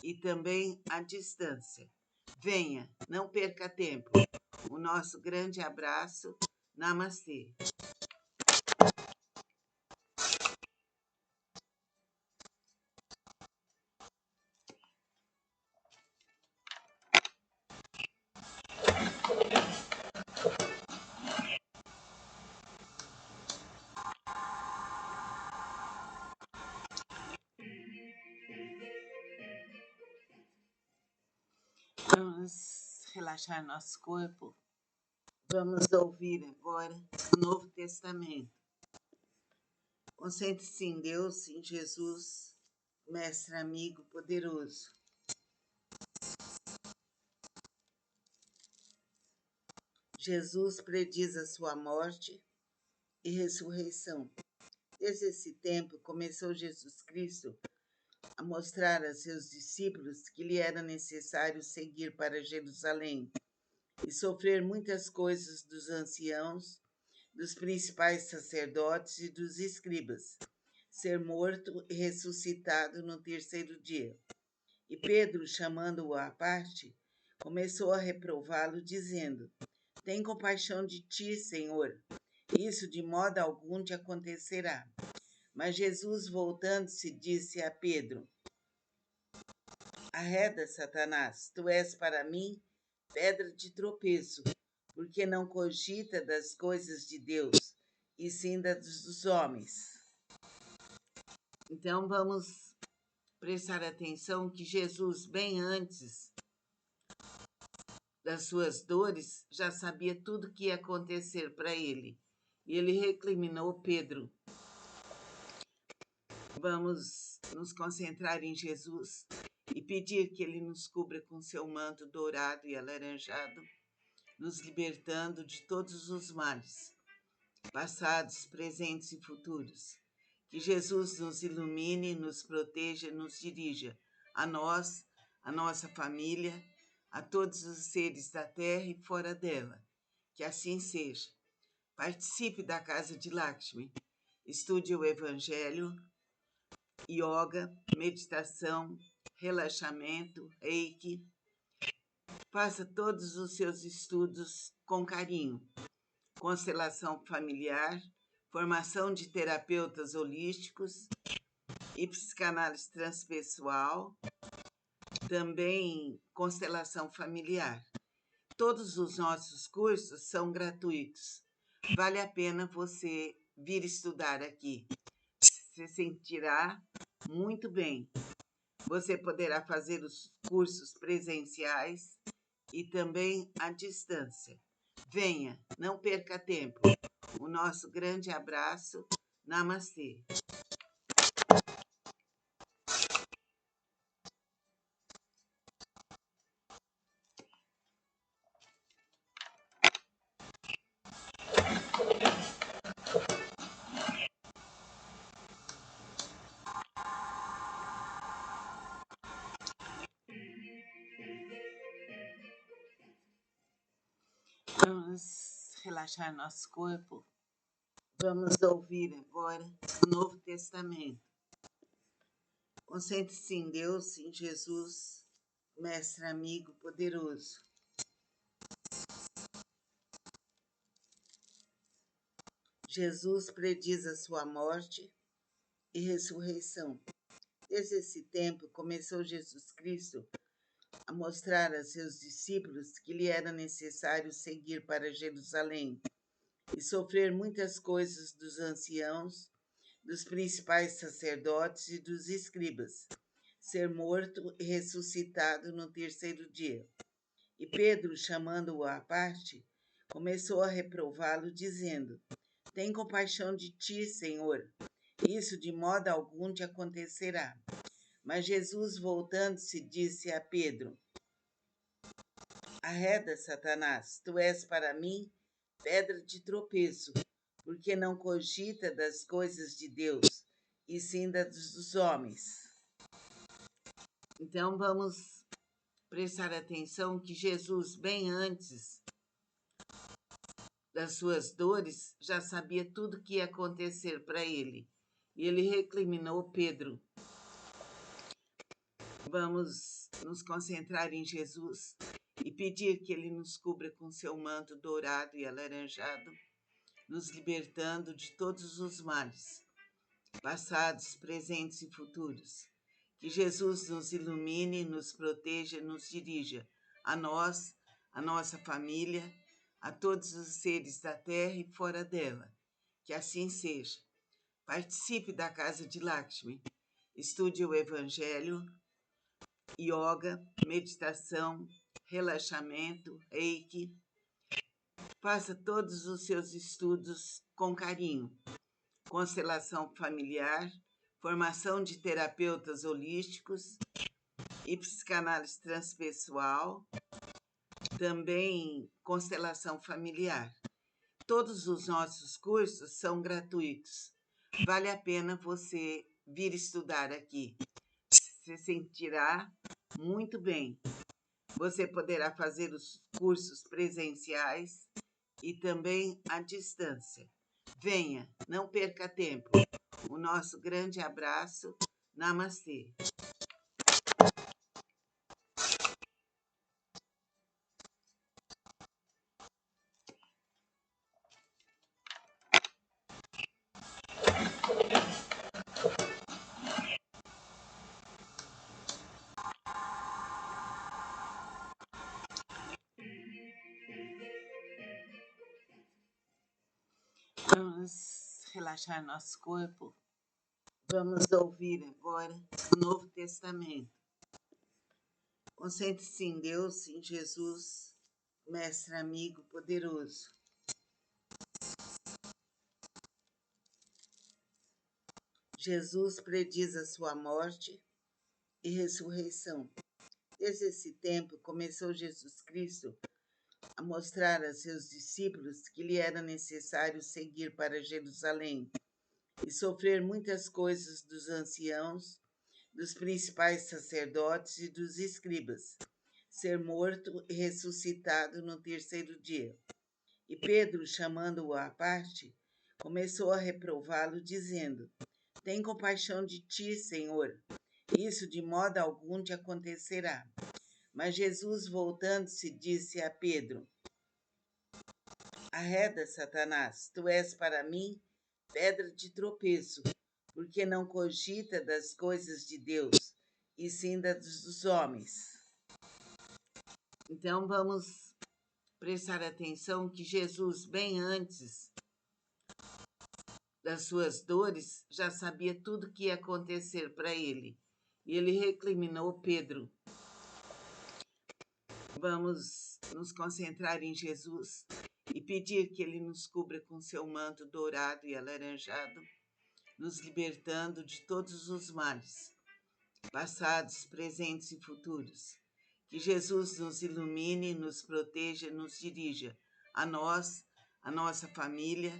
e também à distância. Venha, não perca tempo. O nosso grande abraço. Namastê. Vamos relaxar nosso corpo. Vamos ouvir agora o Novo Testamento. Concentre-se em Deus, em Jesus, mestre amigo poderoso. Jesus prediz a sua morte e ressurreição. Desde esse tempo, começou Jesus Cristo a mostrar a seus discípulos que lhe era necessário seguir para Jerusalém e sofrer muitas coisas dos anciãos, dos principais sacerdotes e dos escribas, ser morto e ressuscitado no terceiro dia. E Pedro, chamando-o à parte, começou a reprová-lo, dizendo: Tem compaixão de ti, Senhor. Isso de modo algum te acontecerá. Mas Jesus, voltando-se, disse a Pedro: Arreda, Satanás, tu és para mim pedra de tropeço, porque não cogita das coisas de Deus, e sim das dos homens. Então vamos prestar atenção que Jesus, bem antes das suas dores, já sabia tudo o que ia acontecer para ele. E ele recriminou Pedro. Vamos nos concentrar em Jesus e pedir que ele nos cubra com seu manto dourado e alaranjado, nos libertando de todos os males, passados, presentes e futuros. Que Jesus nos ilumine, nos proteja, nos dirija, a nós, a nossa família, a todos os seres da terra e fora dela. Que assim seja. Participe da Casa de Lakshmi. Estude o Evangelho, yoga, meditação, relaxamento, reiki. Faça todos os seus estudos com carinho. Constelação familiar, formação de terapeutas holísticos e psicanálise transpessoal, também constelação familiar. Todos os nossos cursos são gratuitos. Vale a pena você vir estudar aqui. Se sentirá muito bem. Você poderá fazer os cursos presenciais e também à distância. Venha, não perca tempo. O nosso grande abraço. Namastê. Vamos relaxar nosso corpo. Vamos ouvir agora o Novo Testamento. Concentre-se em Deus, em Jesus, mestre amigo poderoso. Jesus prediz a sua morte e ressurreição. Desde esse tempo, começou Jesus Cristo a mostrar a seus discípulos que lhe era necessário seguir para Jerusalém e sofrer muitas coisas dos anciãos, dos principais sacerdotes e dos escribas, ser morto e ressuscitado no terceiro dia. E Pedro, chamando-o à parte, começou a reprová-lo, dizendo: Tem compaixão de ti, Senhor. Isso de modo algum te acontecerá. Mas Jesus, voltando-se, disse a Pedro: Arreda, Satanás, tu és para mim pedra de tropeço, porque não cogita das coisas de Deus, e sim das dos homens. Então vamos prestar atenção que Jesus, bem antes das suas dores, já sabia tudo o que ia acontecer para ele. E ele recriminou Pedro. Vamos nos concentrar em Jesus e pedir que ele nos cubra com seu manto dourado e alaranjado, nos libertando de todos os males, passados, presentes e futuros. Que Jesus nos ilumine, nos proteja, nos dirija, a nós, a nossa família, a todos os seres da terra e fora dela. Que assim seja. Participe da Casa de Lakshmi. Estude o Evangelho, yoga, meditação, relaxamento, reiki. Faça todos os seus estudos com carinho. Constelação familiar, formação de terapeutas holísticos e psicanálise transpessoal, também constelação familiar. Todos os nossos cursos são gratuitos. Vale a pena você vir estudar aqui. Se sentirá muito bem. Você poderá fazer os cursos presenciais e também à distância. Venha, não perca tempo. O nosso grande abraço. Namastê. Vamos relaxar nosso corpo. Vamos ouvir agora o Novo Testamento. Concentre-se em Deus, em Jesus, mestre amigo poderoso. Jesus prediz a sua morte e ressurreição. Desde esse tempo, começou Jesus Cristo a mostrar a seus discípulos que lhe era necessário seguir para Jerusalém e sofrer muitas coisas dos anciãos, dos principais sacerdotes e dos escribas, ser morto e ressuscitado no terceiro dia. E Pedro, chamando-o à parte, começou a reprová-lo, dizendo: Tem compaixão de ti, Senhor. Isso de modo algum te acontecerá. Mas Jesus, voltando-se, disse a Pedro: Arreda, Satanás, tu és para mim pedra de tropeço, porque não cogita das coisas de Deus, e sim das dos homens. Então vamos prestar atenção que Jesus, bem antes das suas dores, já sabia tudo o que ia acontecer para ele. E ele recriminou Pedro. Vamos nos concentrar em Jesus e pedir que ele nos cubra com seu manto dourado e alaranjado, nos libertando de todos os males, passados, presentes e futuros. Que Jesus nos ilumine, nos proteja, nos dirija, a nós, a nossa família,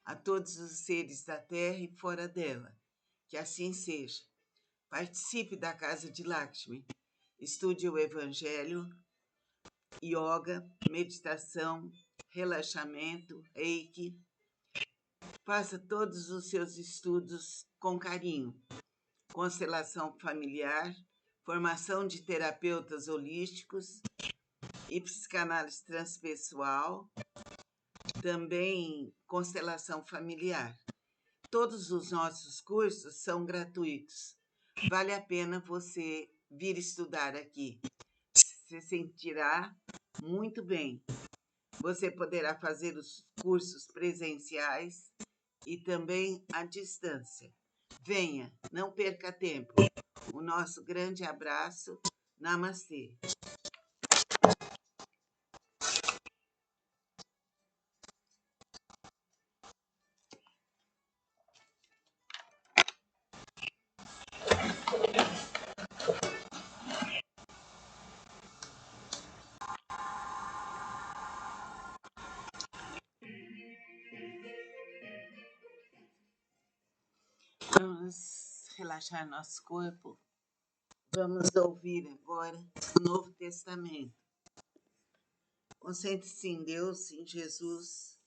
a todos os seres da terra e fora dela. Que assim seja. Participe da Casa de Lakshmi. Estude o Evangelho, yoga, meditação, relaxamento, reiki. Faça todos os seus estudos com carinho. Constelação familiar, formação de terapeutas holísticos e psicanálise transpessoal, também constelação familiar. Todos os nossos cursos são gratuitos. Vale a pena você vir estudar aqui. Se sentirá muito bem. Você poderá fazer os cursos presenciais e também à distância. Venha, não perca tempo. O nosso grande abraço. Namastê. Vamos relaxar nosso corpo. Vamos ouvir agora o Novo Testamento. Concentre-se em Deus, em Jesus,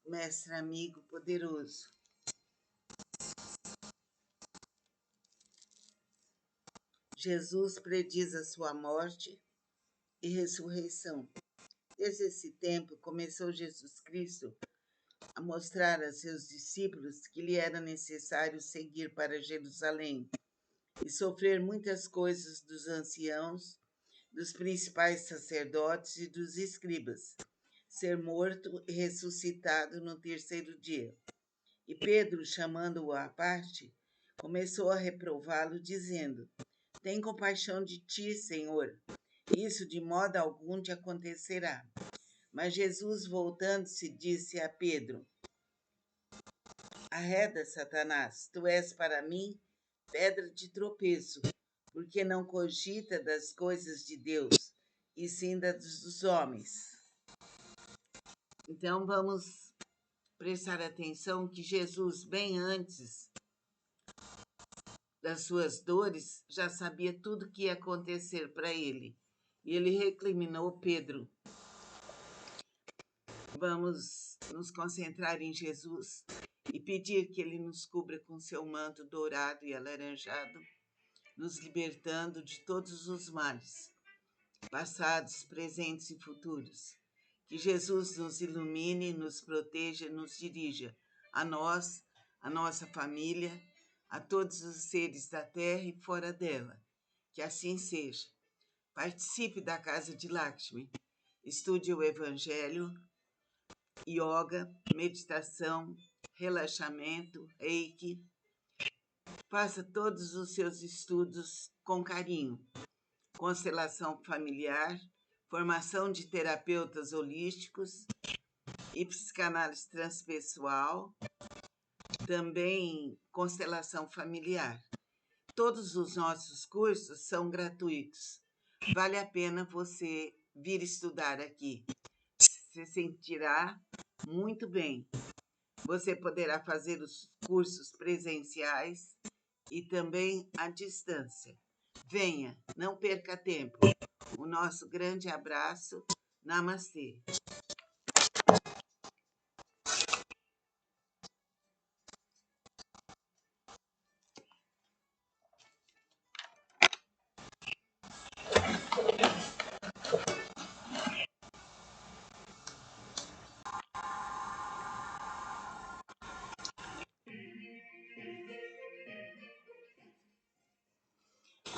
mestre amigo poderoso. Jesus prediz a sua morte e ressurreição. Desde esse tempo, começou Jesus Cristo a mostrar a seus discípulos que lhe era necessário seguir para Jerusalém e sofrer muitas coisas dos anciãos, dos principais sacerdotes e dos escribas, ser morto e ressuscitado no terceiro dia. E Pedro, chamando-o à parte, começou a reprová-lo, dizendo: Tem compaixão de ti, Senhor. Isso de modo algum te acontecerá. Mas Jesus, voltando-se, disse a Pedro: Arreda, Satanás, tu és para mim pedra de tropeço, porque não cogita das coisas de Deus, e sim das dos homens. Então vamos prestar atenção que Jesus, bem antes das suas dores, já sabia tudo que ia acontecer para ele. E ele recriminou Pedro. Vamos nos concentrar em Jesus e pedir que ele nos cubra com seu manto dourado e alaranjado, nos libertando de todos os males, passados, presentes e futuros. Que Jesus nos ilumine, nos proteja, nos dirija, a nós, a nossa família, a todos os seres da terra e fora dela. Que assim seja. Participe da Casa de Lakshmi. Estude o Evangelho, yoga, meditação, relaxamento, reiki. Faça todos os seus estudos com carinho. Constelação familiar, formação de terapeutas holísticos e psicanálise transpessoal, também constelação familiar. Todos os nossos cursos são gratuitos. Vale a pena você vir estudar aqui. Se sentirá muito bem. Você poderá fazer os cursos presenciais e também à distância. Venha, não perca tempo. O nosso grande abraço. Namastê.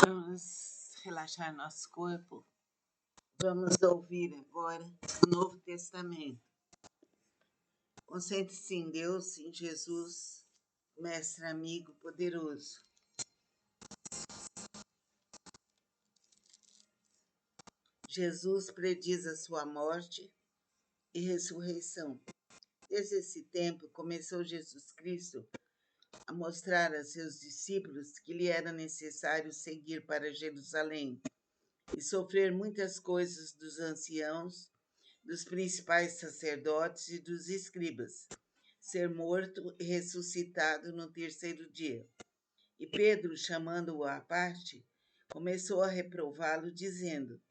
Vamos relaxar nosso corpo. Vamos ouvir agora o Novo Testamento. Concentre-se em Deus, em Jesus, mestre amigo poderoso. Jesus prediz a sua morte e ressurreição. Desde esse tempo, começou Jesus Cristo a mostrar a seus discípulos que lhe era necessário seguir para Jerusalém e sofrer muitas coisas dos anciãos, dos principais sacerdotes e dos escribas, ser morto e ressuscitado no terceiro dia. E Pedro, chamando-o à parte, começou a reprová-lo, dizendo: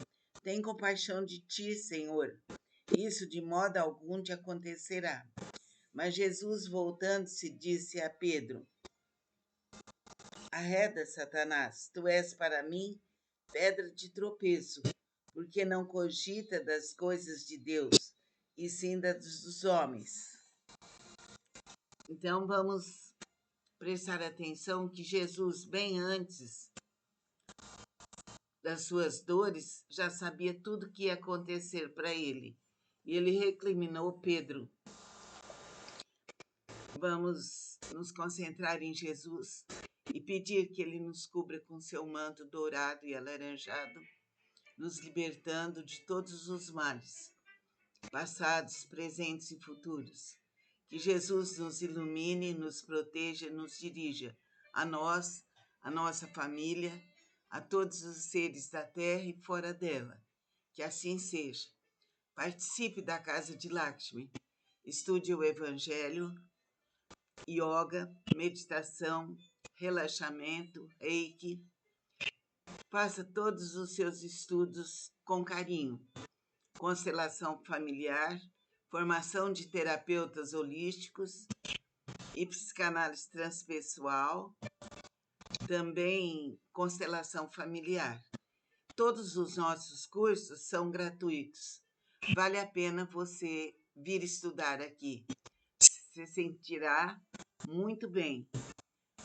Tem compaixão de ti, Senhor. Isso de modo algum te acontecerá. Mas Jesus, voltando-se, disse a Pedro: Arreda, Satanás, tu és para mim pedra de tropeço, porque não cogita das coisas de Deus, e sim das dos homens. Então vamos prestar atenção que Jesus, bem antes das suas dores, já sabia tudo que ia acontecer para ele. E ele recriminou Pedro. Vamos nos concentrar em Jesus e pedir que ele nos cubra com seu manto dourado e alaranjado, nos libertando de todos os males, passados, presentes e futuros. Que Jesus nos ilumine, nos proteja, nos dirija, a nós, a nossa família, a todos os seres da terra e fora dela. Que assim seja. Participe da Casa de Lakshmi. Estude o Evangelho, yoga, meditação, relaxamento, reiki. Faça todos os seus estudos com carinho. Constelação familiar, formação de terapeutas holísticos e psicanálise transpessoal, também constelação familiar. Todos os nossos cursos são gratuitos. Vale a pena você vir estudar aqui. Se sentirá muito bem.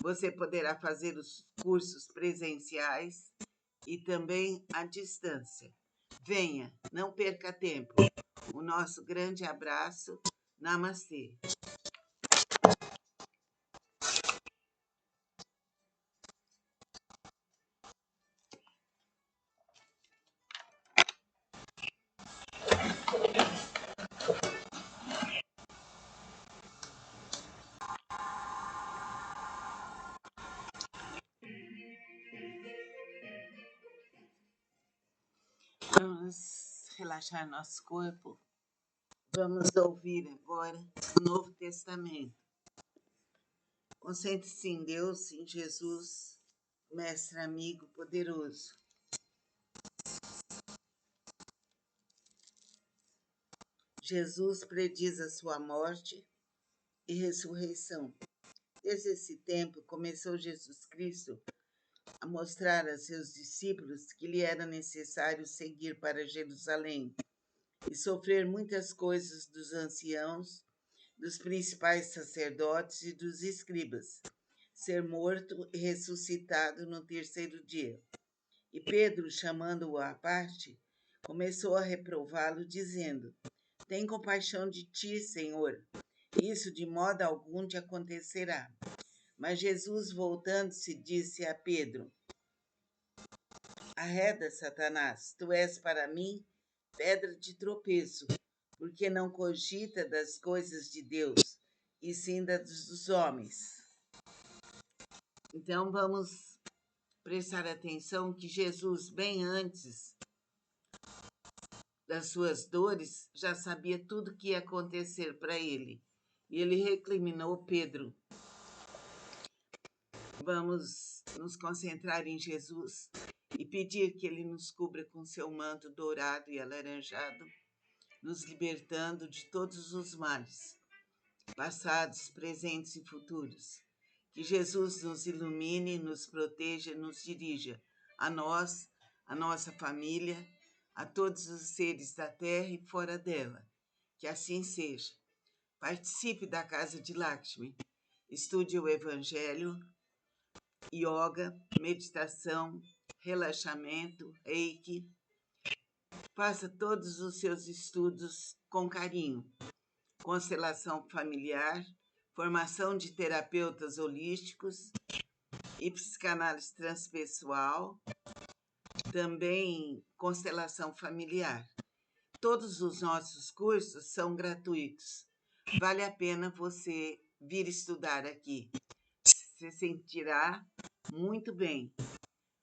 Você poderá fazer os cursos presenciais e também à distância. Venha, não perca tempo. O nosso grande abraço. Namastê. relaxar nosso corpo, vamos ouvir agora o Novo Testamento. Concentre-se em Deus, em Jesus, mestre amigo poderoso. Jesus prediz a sua morte e ressurreição. Desde esse tempo, começou Jesus Cristo a mostrar a seus discípulos que lhe era necessário seguir para Jerusalém e sofrer muitas coisas dos anciãos, dos principais sacerdotes e dos escribas, ser morto e ressuscitado no terceiro dia. E Pedro, chamando-o à parte, começou a reprová-lo, dizendo: Tem compaixão de ti, Senhor. Isso de modo algum te acontecerá. Mas Jesus, voltando-se, disse a Pedro: Arreda, Satanás, tu és para mim pedra de tropeço, porque não cogita das coisas de Deus, e sim das dos homens. Então vamos prestar atenção que Jesus, bem antes das suas dores, já sabia tudo o que ia acontecer para ele. E ele recriminou Pedro. Vamos nos concentrar em Jesus e pedir que ele nos cubra com seu manto dourado e alaranjado, nos libertando de todos os males, passados, presentes e futuros. Que Jesus nos ilumine, nos proteja, nos dirija, a nós, a nossa família, a todos os seres da terra e fora dela. Que assim seja. Participe da Casa de Lakshmi. Estude o Evangelho, yoga, meditação, relaxamento, reiki. Faça todos os seus estudos com carinho. Constelação familiar, formação de terapeutas holísticos e psicanálise transpessoal, também constelação familiar. Todos os nossos cursos são gratuitos. Vale a pena você vir estudar aqui. Se sentirá muito bem.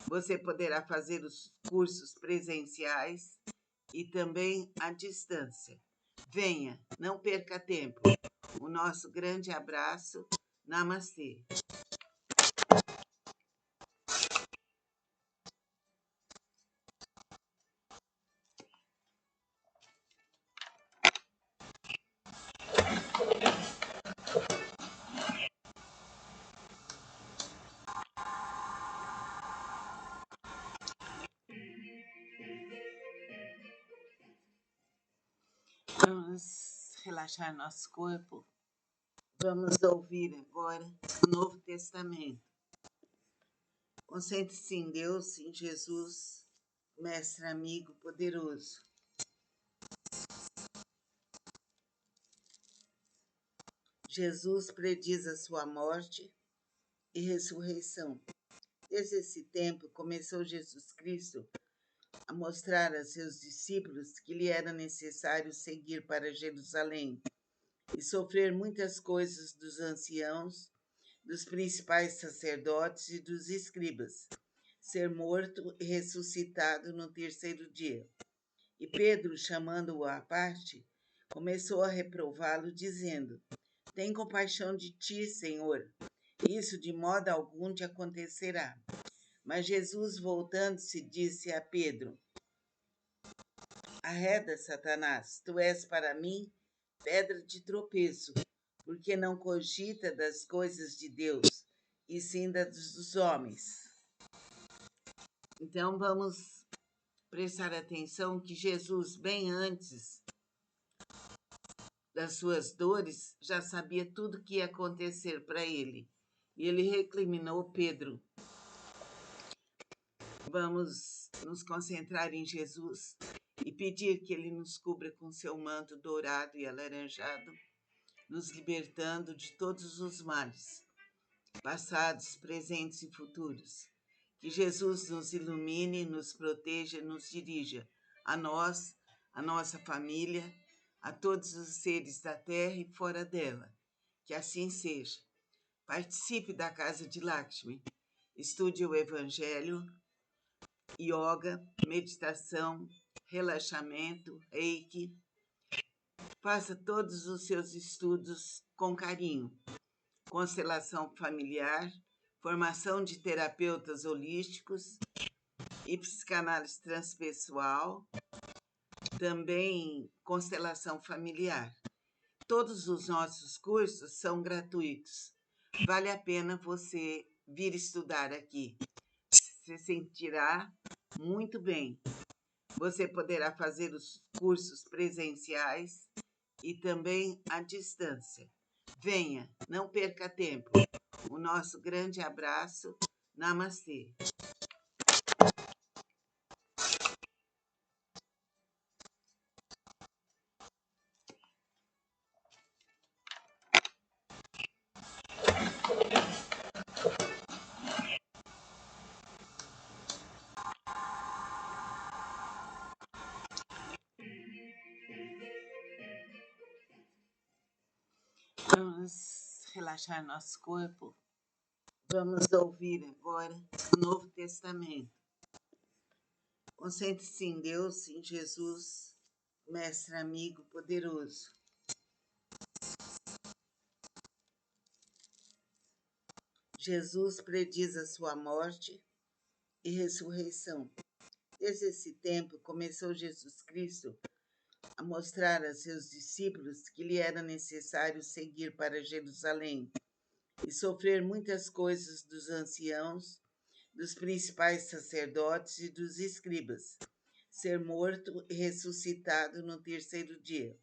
Você poderá fazer os cursos presenciais e também à distância. Venha, não perca tempo. O nosso grande abraço. Namastê. Vamos relaxar nosso corpo. Vamos ouvir agora o Novo Testamento. Concentre-se em Deus, em Jesus, mestre amigo poderoso. Jesus prediz a sua morte e ressurreição. Desde esse tempo, começou Jesus Cristo a mostrar a seus discípulos que lhe era necessário seguir para Jerusalém e sofrer muitas coisas dos anciãos, dos principais sacerdotes e dos escribas, ser morto e ressuscitado no terceiro dia. E Pedro, chamando-o à parte, começou a reprová-lo, dizendo: Tem compaixão de ti, Senhor. Isso de modo algum te acontecerá. Mas Jesus, voltando-se, disse a Pedro: Arreda, Satanás, tu és para mim pedra de tropeço, porque não cogita das coisas de Deus, e sim das dos homens. Então vamos prestar atenção que Jesus, bem antes das suas dores, já sabia tudo o que ia acontecer para ele. E ele recriminou Pedro. Vamos nos concentrar em Jesus e pedir que ele nos cubra com seu manto dourado e alaranjado, nos libertando de todos os males, passados, presentes e futuros. Que Jesus nos ilumine, nos proteja, nos dirija, a nós, a nossa família, a todos os seres da terra e fora dela. Que assim seja. Participe da Casa de Lakshmi. Estude o Evangelho, yoga, meditação, relaxamento, reiki. Faça todos os seus estudos com carinho. Constelação familiar, formação de terapeutas holísticos e psicanálise transpessoal, também constelação familiar. Todos os nossos cursos são gratuitos. Vale a pena você vir estudar aqui. Se sentirá muito bem. Você poderá fazer os cursos presenciais e também à distância. Venha, não perca tempo. O nosso grande abraço. Namastê. Vamos relaxar nosso corpo. Vamos ouvir agora o Novo Testamento. Concentre-se em Deus, em Jesus, mestre amigo poderoso. Jesus prediz a sua morte e ressurreição. Desde esse tempo, começou Jesus Cristo a mostrar a seus discípulos que lhe era necessário seguir para Jerusalém e sofrer muitas coisas dos anciãos, dos principais sacerdotes e dos escribas, ser morto e ressuscitado no terceiro dia.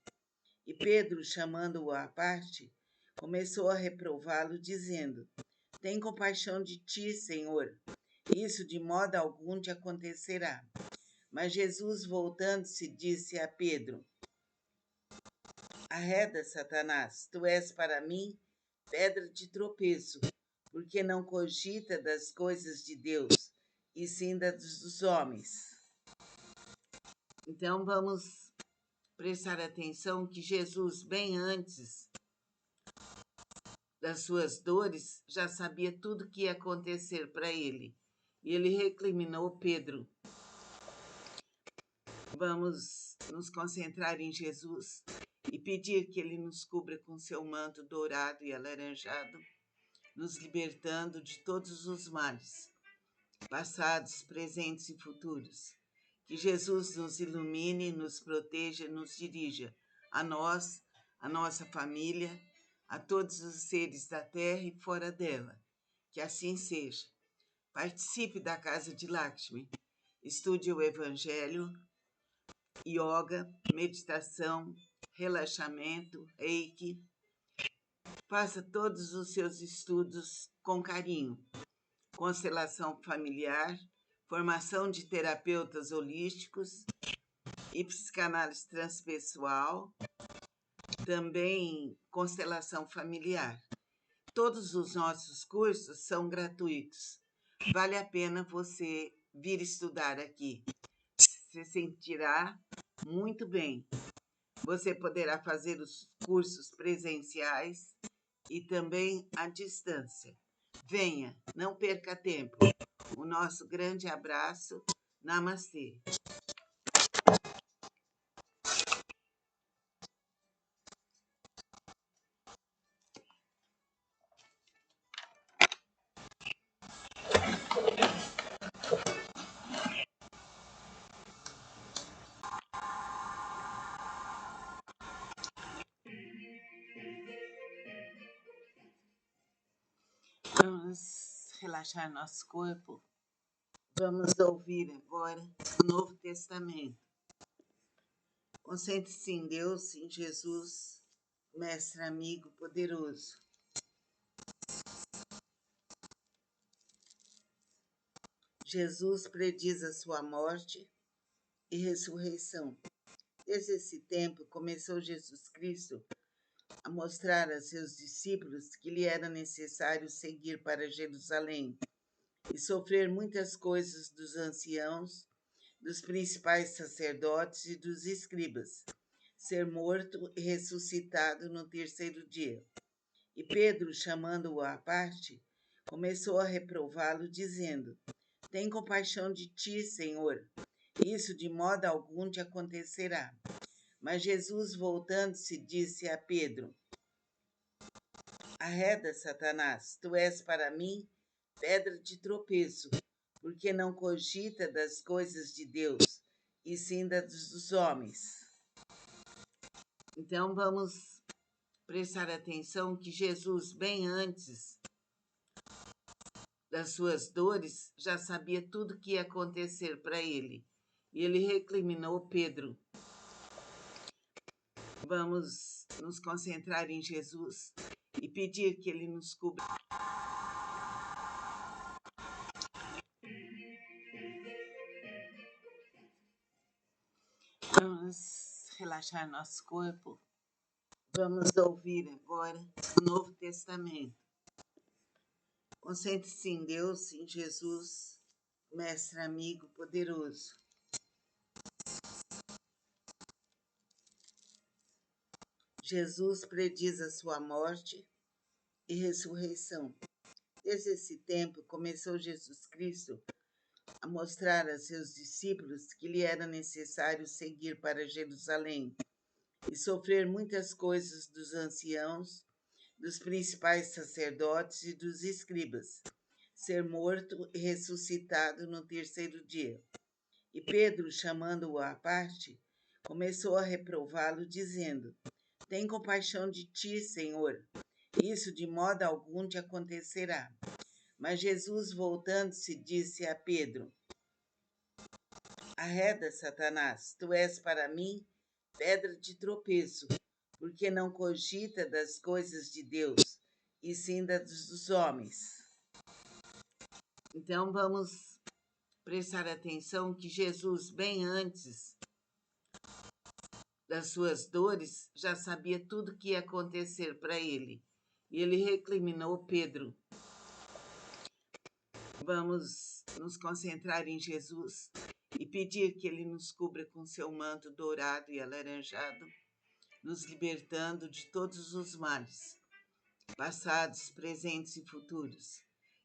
E Pedro, chamando-o à parte, começou a reprová-lo, dizendo: Tem compaixão de ti, Senhor. Isso de modo algum te acontecerá. Mas Jesus, voltando-se, disse a Pedro: Arreda, Satanás, tu és para mim pedra de tropeço, porque não cogita das coisas de Deus, e sim das dos homens. Então vamos prestar atenção que Jesus, bem antes das suas dores, já sabia tudo o que ia acontecer para ele. E ele recriminou Pedro. Vamos nos concentrar em Jesus e pedir que ele nos cubra com seu manto dourado e alaranjado, nos libertando de todos os males, passados, presentes e futuros. Que Jesus nos ilumine, nos proteja, nos dirija, a nós, a nossa família, a todos os seres da terra e fora dela. Que assim seja. Participe da Casa de Lakshmi. Estude o Evangelho, yoga, meditação, relaxamento, reiki. Faça todos os seus estudos com carinho. Constelação familiar, formação de terapeutas holísticos e psicanálise transpessoal, também constelação familiar. Todos os nossos cursos são gratuitos. Vale a pena você vir estudar aqui. Se sentirá muito bem. Você poderá fazer os cursos presenciais e também à distância. Venha, não perca tempo. O nosso grande abraço. Namastê. Vamos relaxar nosso corpo. Vamos ouvir agora o Novo Testamento. Concentre-se em Deus, em Jesus, mestre amigo poderoso. Jesus prediz a sua morte e ressurreição. Desde esse tempo, começou Jesus Cristo a mostrar a seus discípulos que lhe era necessário seguir para Jerusalém e sofrer muitas coisas dos anciãos, dos principais sacerdotes e dos escribas, ser morto e ressuscitado no terceiro dia. E Pedro, chamando-o à parte, começou a reprová-lo, dizendo: Tem compaixão de ti, Senhor. Isso de modo algum te acontecerá. Mas Jesus, voltando-se, disse a Pedro: Arreda, Satanás, tu és para mim pedra de tropeço, porque não cogita das coisas de Deus, e sim das dos homens. Então vamos prestar atenção que Jesus, bem antes das suas dores, já sabia tudo o que ia acontecer para ele. E ele recriminou Pedro. Vamos nos concentrar em Jesus e pedir que ele nos cubra. Vamos relaxar nosso corpo. Vamos ouvir agora o Novo Testamento. Concentre-se em Deus, em Jesus, mestre amigo poderoso. Jesus prediz a sua morte e ressurreição. Desde esse tempo, começou Jesus Cristo a mostrar a seus discípulos que lhe era necessário seguir para Jerusalém e sofrer muitas coisas dos anciãos, dos principais sacerdotes e dos escribas, ser morto e ressuscitado no terceiro dia. E Pedro, chamando-o à parte, começou a reprová-lo, dizendo: Tem compaixão de ti, Senhor. Isso de modo algum te acontecerá. Mas Jesus, voltando-se, disse a Pedro: Arreda, Satanás, tu és para mim pedra de tropeço, porque não cogita das coisas de Deus, e sim das dos homens. Então vamos prestar atenção que Jesus, bem antes das suas dores, já sabia tudo o que ia acontecer para ele. E ele recriminou Pedro. Vamos nos concentrar em Jesus e pedir que ele nos cubra com seu manto dourado e alaranjado, nos libertando de todos os males, passados, presentes e futuros.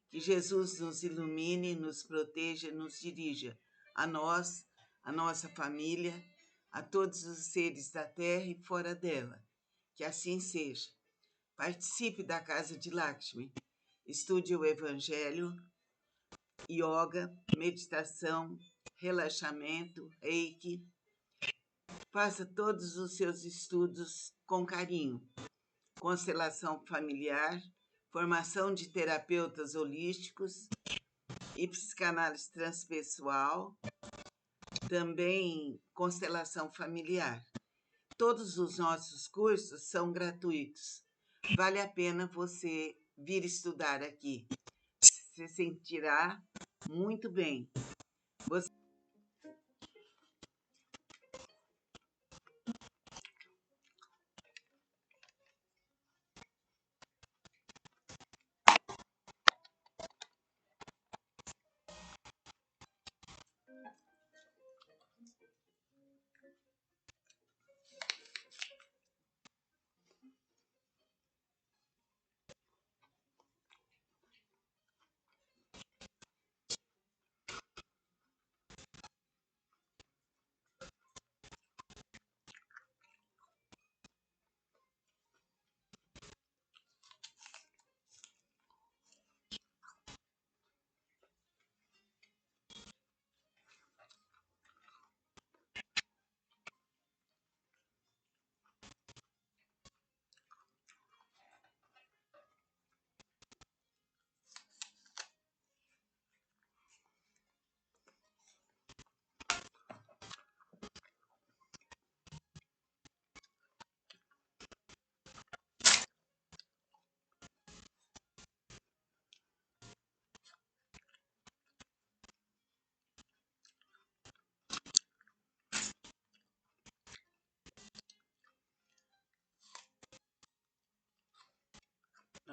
Que Jesus nos ilumine, nos proteja e nos dirija, a nós, a nossa família, a todos os seres da terra e fora dela. Que assim seja. Participe da Casa de Lakshmi. Estude o Evangelho, yoga, meditação, relaxamento, reiki. Faça todos os seus estudos com carinho. Constelação familiar, formação de terapeutas holísticos e psicanálise transpessoal, também constelação familiar. Todos os nossos cursos são gratuitos. Vale a pena você vir estudar aqui. Se sentirá muito bem. Você...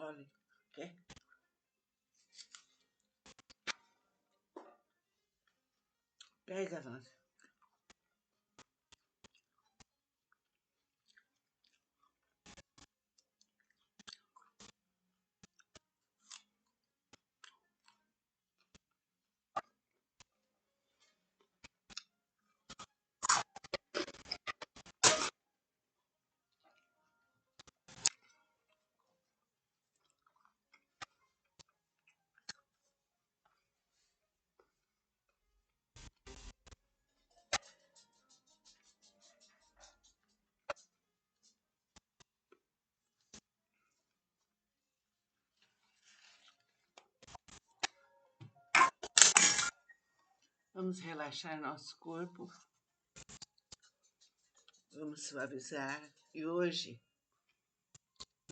Olha, quer? Pega, nós. Vamos relaxar nosso corpo, vamos suavizar. E hoje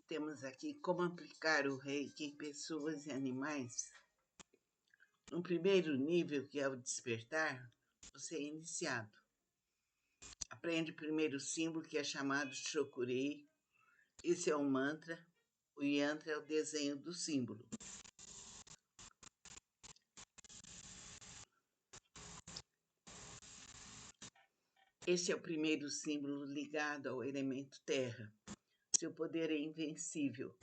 temos aqui como aplicar o Reiki em pessoas e animais. No primeiro nível, que é o despertar, você é iniciado. Aprende primeiro o símbolo, que é chamado Chokurei. Esse é um mantra. O yantra é o desenho do símbolo. Este é o primeiro símbolo ligado ao elemento terra. Seu poder é invencível.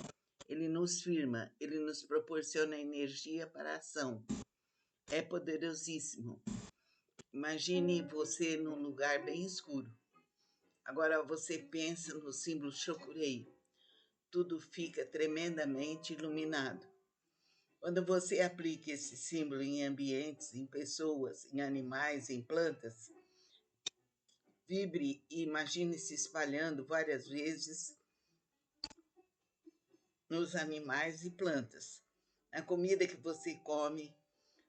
Ele nos firma, ele nos proporciona energia para a ação. É poderosíssimo. Imagine você num lugar bem escuro. Agora você pensa no símbolo Chokurei. Tudo fica tremendamente iluminado. Quando você aplica esse símbolo em ambientes, em pessoas, em animais, em plantas, vibre e imagine se espalhando várias vezes nos animais e plantas. Na comida que você come,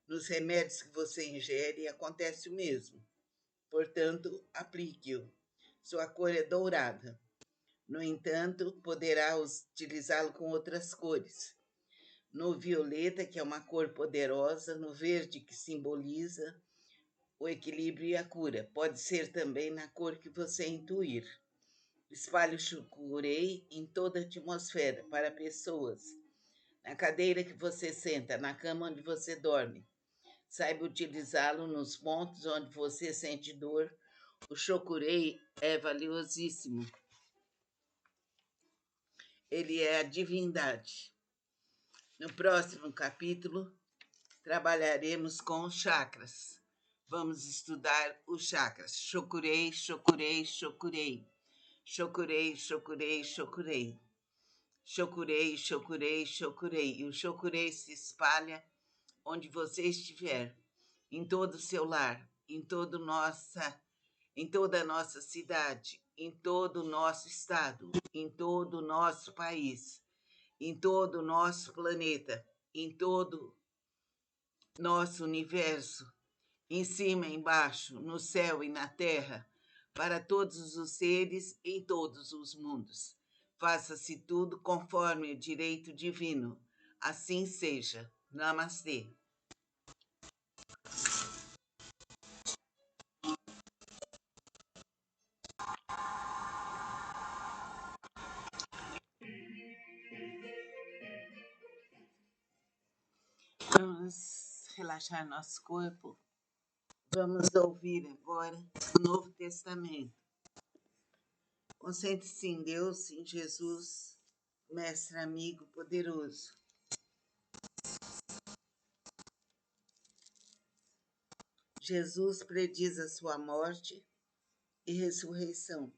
nos remédios que você ingere, acontece o mesmo. Portanto, aplique-o. Sua cor é dourada. No entanto, poderá utilizá-lo com outras cores. No violeta, que é uma cor poderosa, no verde, que simboliza o equilíbrio e a cura. Pode ser também na cor que você intuir. Espalhe o Chokurei em toda a atmosfera, para pessoas. Na cadeira que você senta, na cama onde você dorme. Saiba utilizá-lo nos pontos onde você sente dor. O Chokurei é valiosíssimo. Ele é a divindade. No próximo capítulo, trabalharemos com os chakras. Vamos estudar os chakras. Chokurei, Chokurei, Chokurei. Chokurei, Chokurei, Chokurei. Chokurei, Chokurei, Chokurei. E o Chokurei se espalha onde você estiver, em todo o seu lar, em toda a nossa cidade, em todo o nosso estado, em todo o nosso país, em todo o nosso planeta, em todo nosso universo, em cima, embaixo, no céu e na terra, para todos os seres em todos os mundos. Faça-se tudo conforme o direito divino. Assim seja. Namastê. Vamos relaxar nosso corpo. Vamos ouvir agora o Novo Testamento. Concentre-se em Deus, em Jesus, mestre amigo poderoso. Jesus prediz a sua morte e ressurreição.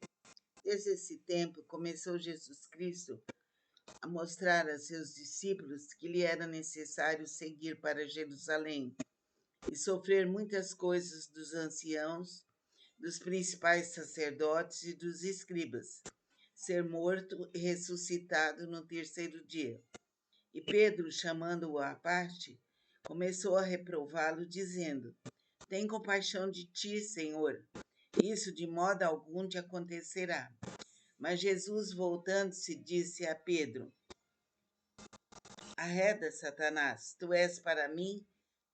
Desde esse tempo, começou Jesus Cristo a mostrar a seus discípulos que lhe era necessário seguir para Jerusalém e sofrer muitas coisas dos anciãos, dos principais sacerdotes e dos escribas, ser morto e ressuscitado no terceiro dia. E Pedro, chamando-o à parte, começou a reprová-lo, dizendo: Tem compaixão de ti, Senhor. Isso de modo algum te acontecerá. Mas Jesus, voltando-se, disse a Pedro: Arreda, Satanás, tu és para mim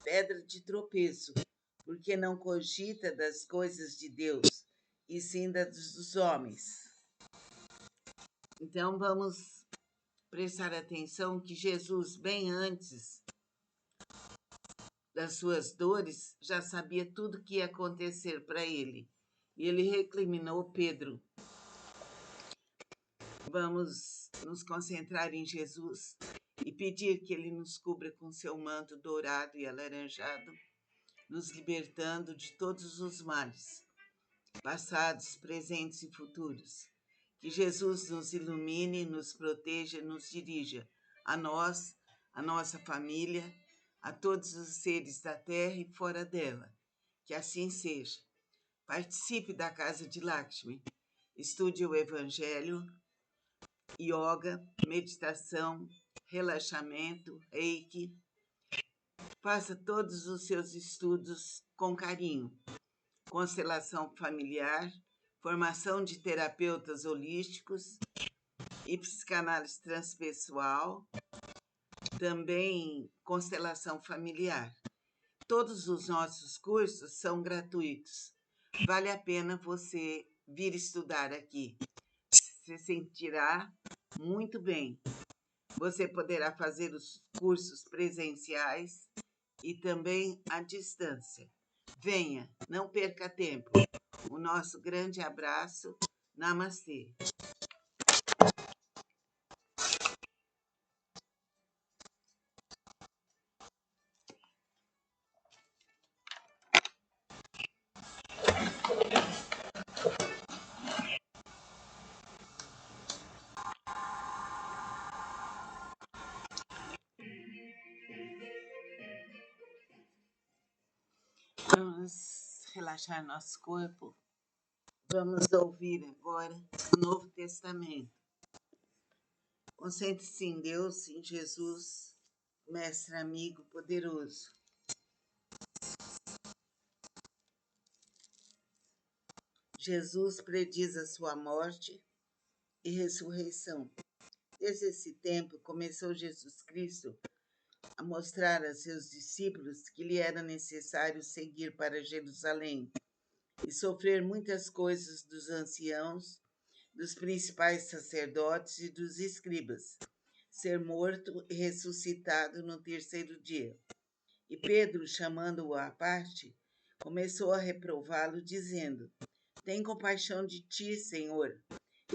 pedra de tropeço, porque não cogita das coisas de Deus, e sim das dos homens. Então vamos prestar atenção que Jesus, bem antes das suas dores, já sabia tudo o que ia acontecer para ele. E ele recriminou Pedro. Vamos nos concentrar em Jesus e pedir que ele nos cubra com seu manto dourado e alaranjado, nos libertando de todos os males, passados, presentes e futuros. Que Jesus nos ilumine, nos proteja, nos dirija, a nós, a nossa família, a todos os seres da terra e fora dela. Que assim seja. Participe da Casa de Lakshmi. Estude o Evangelho, yoga, meditação, relaxamento, reiki. Faça todos os seus estudos com carinho. Constelação familiar, formação de terapeutas holísticos e psicanálise transpessoal, também constelação familiar. Todos os nossos cursos são gratuitos. Vale a pena você vir estudar aqui. Se sentirá muito bem. Você poderá fazer os cursos presenciais e também à distância. Venha, não perca tempo. O nosso grande abraço. Namastê. Vamos relaxar nosso corpo. Vamos ouvir agora o Novo Testamento. Concentre-se em Deus, em Jesus, mestre amigo poderoso. Jesus prediz a sua morte e ressurreição. Desde esse tempo começou Jesus Cristo a mostrar a seus discípulos que lhe era necessário seguir para Jerusalém e sofrer muitas coisas dos anciãos, dos principais sacerdotes e dos escribas, ser morto e ressuscitado no terceiro dia. E Pedro, chamando-o à parte, começou a reprová-lo, dizendo: Tem compaixão de ti, Senhor,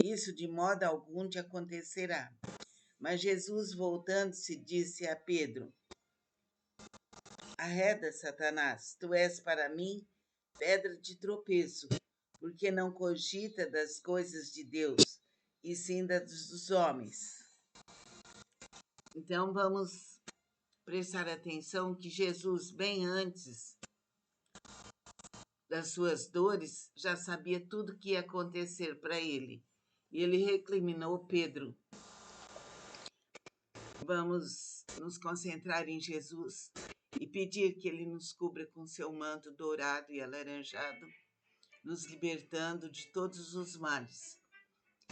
isso de modo algum te acontecerá. Mas Jesus, voltando-se, disse a Pedro: Arreda, Satanás, tu és para mim pedra de tropeço, porque não cogita das coisas de Deus, e sim das dos homens. Então vamos prestar atenção que Jesus, bem antes das suas dores, já sabia tudo o que ia acontecer para ele. E ele recriminou Pedro. Vamos nos concentrar em Jesus e pedir que ele nos cubra com seu manto dourado e alaranjado, nos libertando de todos os males,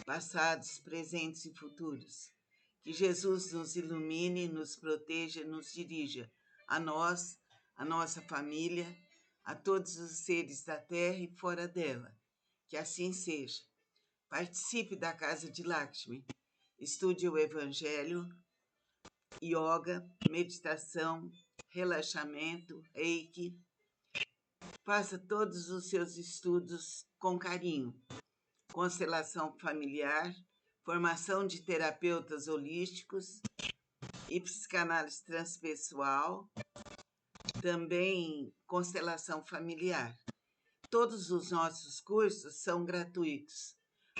passados, presentes e futuros. Que Jesus nos ilumine, nos proteja, nos dirija, a nós, a nossa família, a todos os seres da terra e fora dela. Que assim seja. Participe da Casa de Lakshmi. Estude o Evangelho, yoga, meditação, relaxamento, reiki. Faça todos os seus estudos com carinho. Constelação familiar, formação de terapeutas holísticos e psicanálise transpessoal, também constelação familiar. Todos os nossos cursos são gratuitos.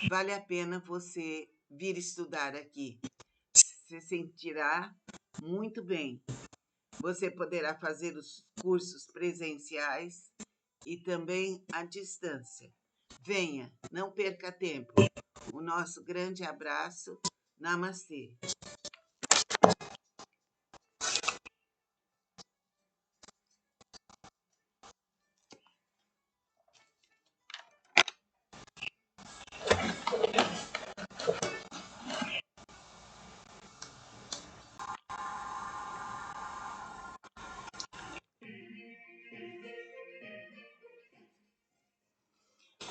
Vale a pena você vir estudar aqui. Se sentirá muito bem. Você poderá fazer os cursos presenciais e também à distância. Venha, não perca tempo. O nosso grande abraço. Namastê.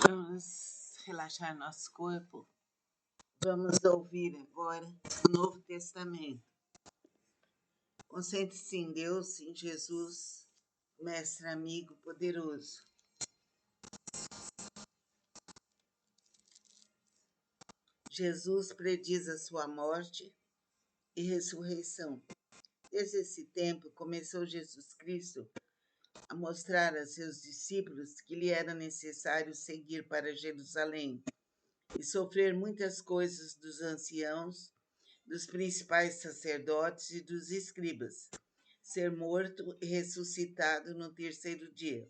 Vamos relaxar nosso corpo. Vamos ouvir agora o Novo Testamento. Concentre-se em Deus, em Jesus, mestre amigo poderoso. Jesus prediz a sua morte e ressurreição. Desde esse tempo começou Jesus Cristo a mostrar a seus discípulos que lhe era necessário seguir para Jerusalém e sofrer muitas coisas dos anciãos, dos principais sacerdotes e dos escribas, ser morto e ressuscitado no terceiro dia.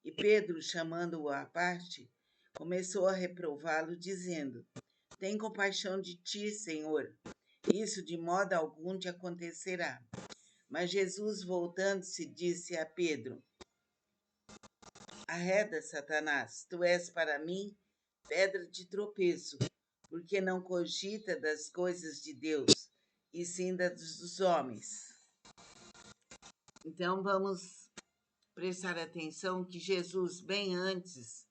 E Pedro, chamando-o à parte, começou a reprová-lo, dizendo: Tem compaixão de ti, Senhor, isso de modo algum te acontecerá. Mas Jesus, voltando-se, disse a Pedro: Arreda, Satanás, tu és para mim pedra de tropeço, porque não cogita das coisas de Deus, e sim das dos homens. Então vamos prestar atenção que Jesus, bem antes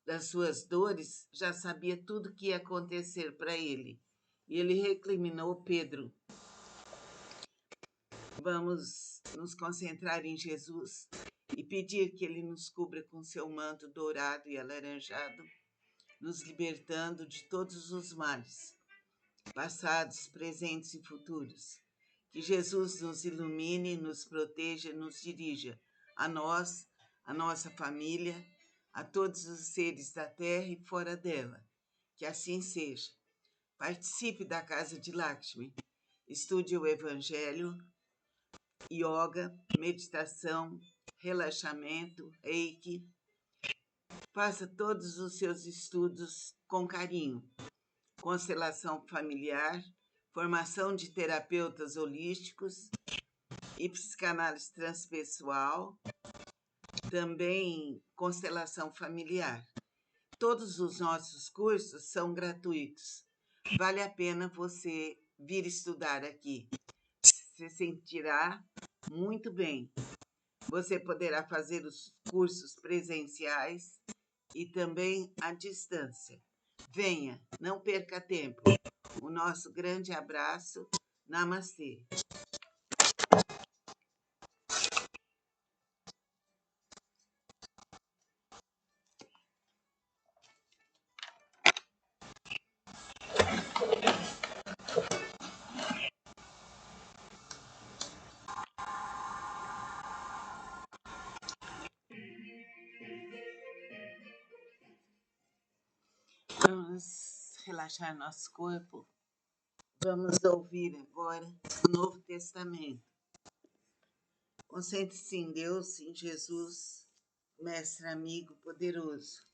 das suas dores, já sabia tudo que ia acontecer para ele. E ele recriminou Pedro. Vamos nos concentrar em Jesus e pedir que ele nos cubra com seu manto dourado e alaranjado, nos libertando de todos os males, passados, presentes e futuros. Que Jesus nos ilumine, nos proteja, nos dirija, a nós, a nossa família, a todos os seres da terra e fora dela. Que assim seja. Participe da Casa de Lakshmi. Estude o Evangelho, yoga, meditação, relaxamento, reiki. Faça todos os seus estudos com carinho. Constelação familiar, formação de terapeutas holísticos e psicanálise transpessoal, também constelação familiar. Todos os nossos cursos são gratuitos. Vale a pena você vir estudar aqui. Se sentirá muito bem. Você poderá fazer os cursos presenciais e também à distância. Venha, não perca tempo. O nosso grande abraço. Namastê. Vamos relaxar nosso corpo. Vamos ouvir agora o Novo Testamento. Concentre-se em Deus, em Jesus, mestre amigo poderoso.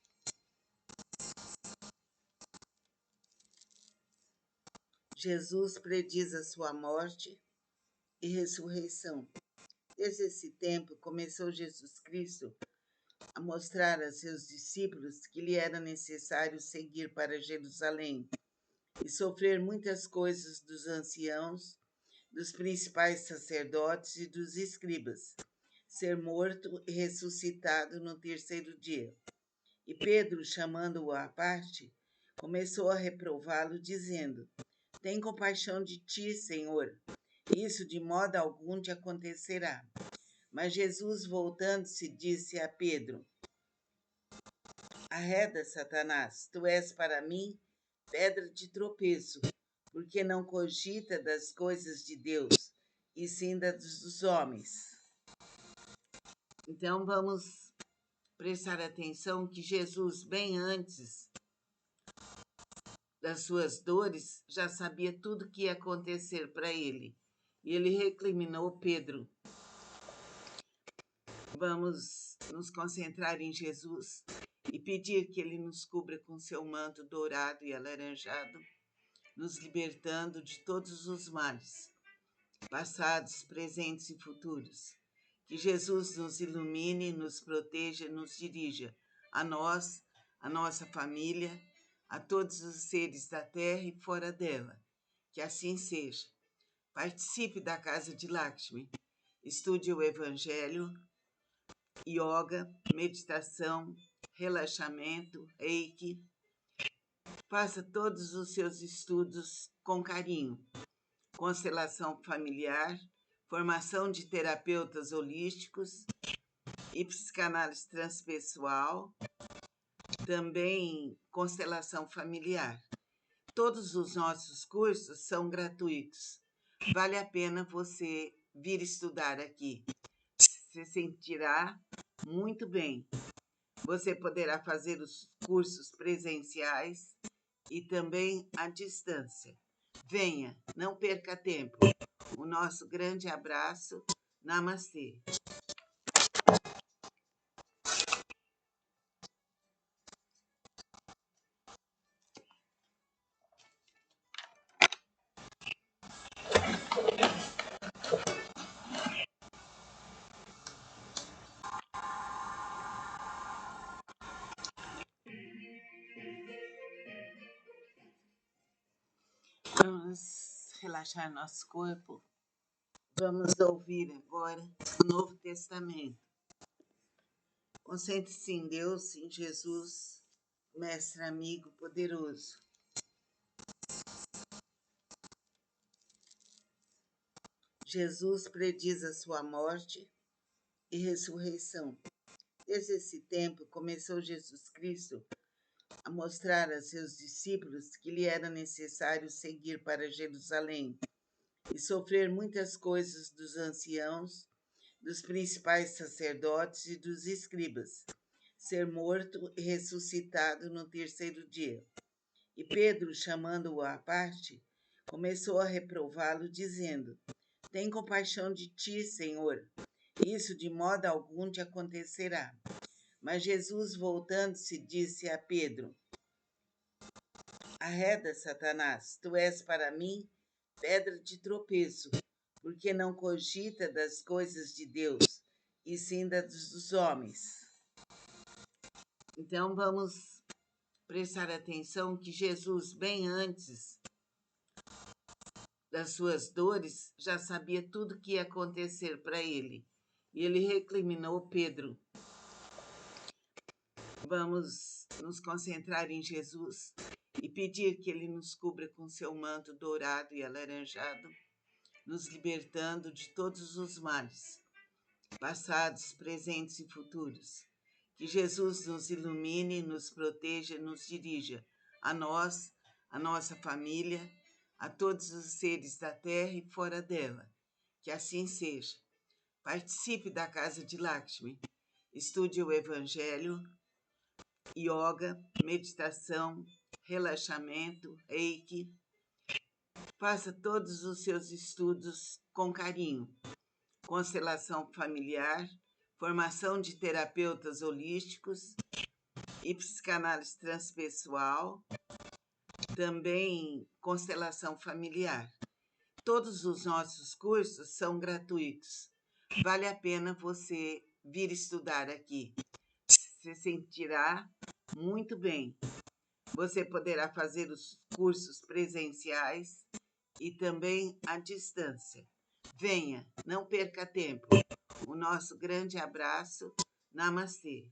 Jesus prediz a sua morte e ressurreição. Desde esse tempo, começou Jesus Cristo a mostrar a seus discípulos que lhe era necessário seguir para Jerusalém e sofrer muitas coisas dos anciãos, dos principais sacerdotes e dos escribas, ser morto e ressuscitado no terceiro dia. E Pedro, chamando-o à parte, começou a reprová-lo, dizendo: Tem compaixão de ti, Senhor, isso de modo algum te acontecerá. Mas Jesus, voltando-se, disse a Pedro: Arreda, Satanás, tu és para mim pedra de tropeço, porque não cogita das coisas de Deus, e sim das dos homens. Então vamos prestar atenção que Jesus, bem antes das suas dores, já sabia tudo que ia acontecer para ele. E ele recriminou Pedro. Vamos nos concentrar em Jesus e pedir que ele nos cubra com seu manto dourado e alaranjado, nos libertando de todos os males, passados, presentes e futuros. Que Jesus nos ilumine, nos proteja, nos dirija, a nós, a nossa família, a todos os seres da terra e fora dela. Que assim seja. Participe da Casa de Lakshmi. Estude o Evangelho, yoga, meditação, relaxamento, reiki. Faça todos os seus estudos com carinho. Constelação familiar, formação de terapeutas holísticos e psicanálise transpessoal, também constelação familiar. Todos os nossos cursos são gratuitos. Vale a pena você vir estudar aqui. Se sentirá muito bem. Você poderá fazer os cursos presenciais e também à distância. Venha, não perca tempo. O nosso grande abraço. Namastê. Vamos relaxar nosso corpo. Vamos ouvir agora o Novo Testamento. Concentre-se em Deus, em Jesus, mestre amigo poderoso. Jesus prediz a sua morte e ressurreição. Desde esse tempo, começou Jesus Cristo a mostrar a seus discípulos que lhe era necessário seguir para Jerusalém e sofrer muitas coisas dos anciãos, dos principais sacerdotes e dos escribas, ser morto e ressuscitado no terceiro dia. E Pedro, chamando-o à parte, começou a reprová-lo, dizendo: Tem compaixão de ti, Senhor, isso de modo algum te acontecerá. Mas Jesus, voltando-se, disse a Pedro: Arreda, Satanás, tu és para mim pedra de tropeço, porque não cogita das coisas de Deus, e sim das dos homens. Então vamos prestar atenção que Jesus, bem antes das suas dores, já sabia tudo o que ia acontecer para ele. E ele recriminou Pedro. Vamos nos concentrar em Jesus e pedir que ele nos cubra com seu manto dourado e alaranjado, nos libertando de todos os males, passados, presentes e futuros. Que Jesus nos ilumine, nos proteja e nos dirija, a nós, a nossa família, a todos os seres da terra e fora dela. Que assim seja. Participe da Casa de Lakshmi. Estude o Evangelho, yoga, meditação, relaxamento, reiki. Faça todos os seus estudos com carinho. Constelação familiar, formação de terapeutas holísticos e psicanálise transpessoal, também constelação familiar. Todos os nossos cursos são gratuitos. Vale a pena você vir estudar aqui. Se sentirá muito bem. Você poderá fazer os cursos presenciais e também à distância. Venha, não perca tempo. O nosso grande abraço. Namastê.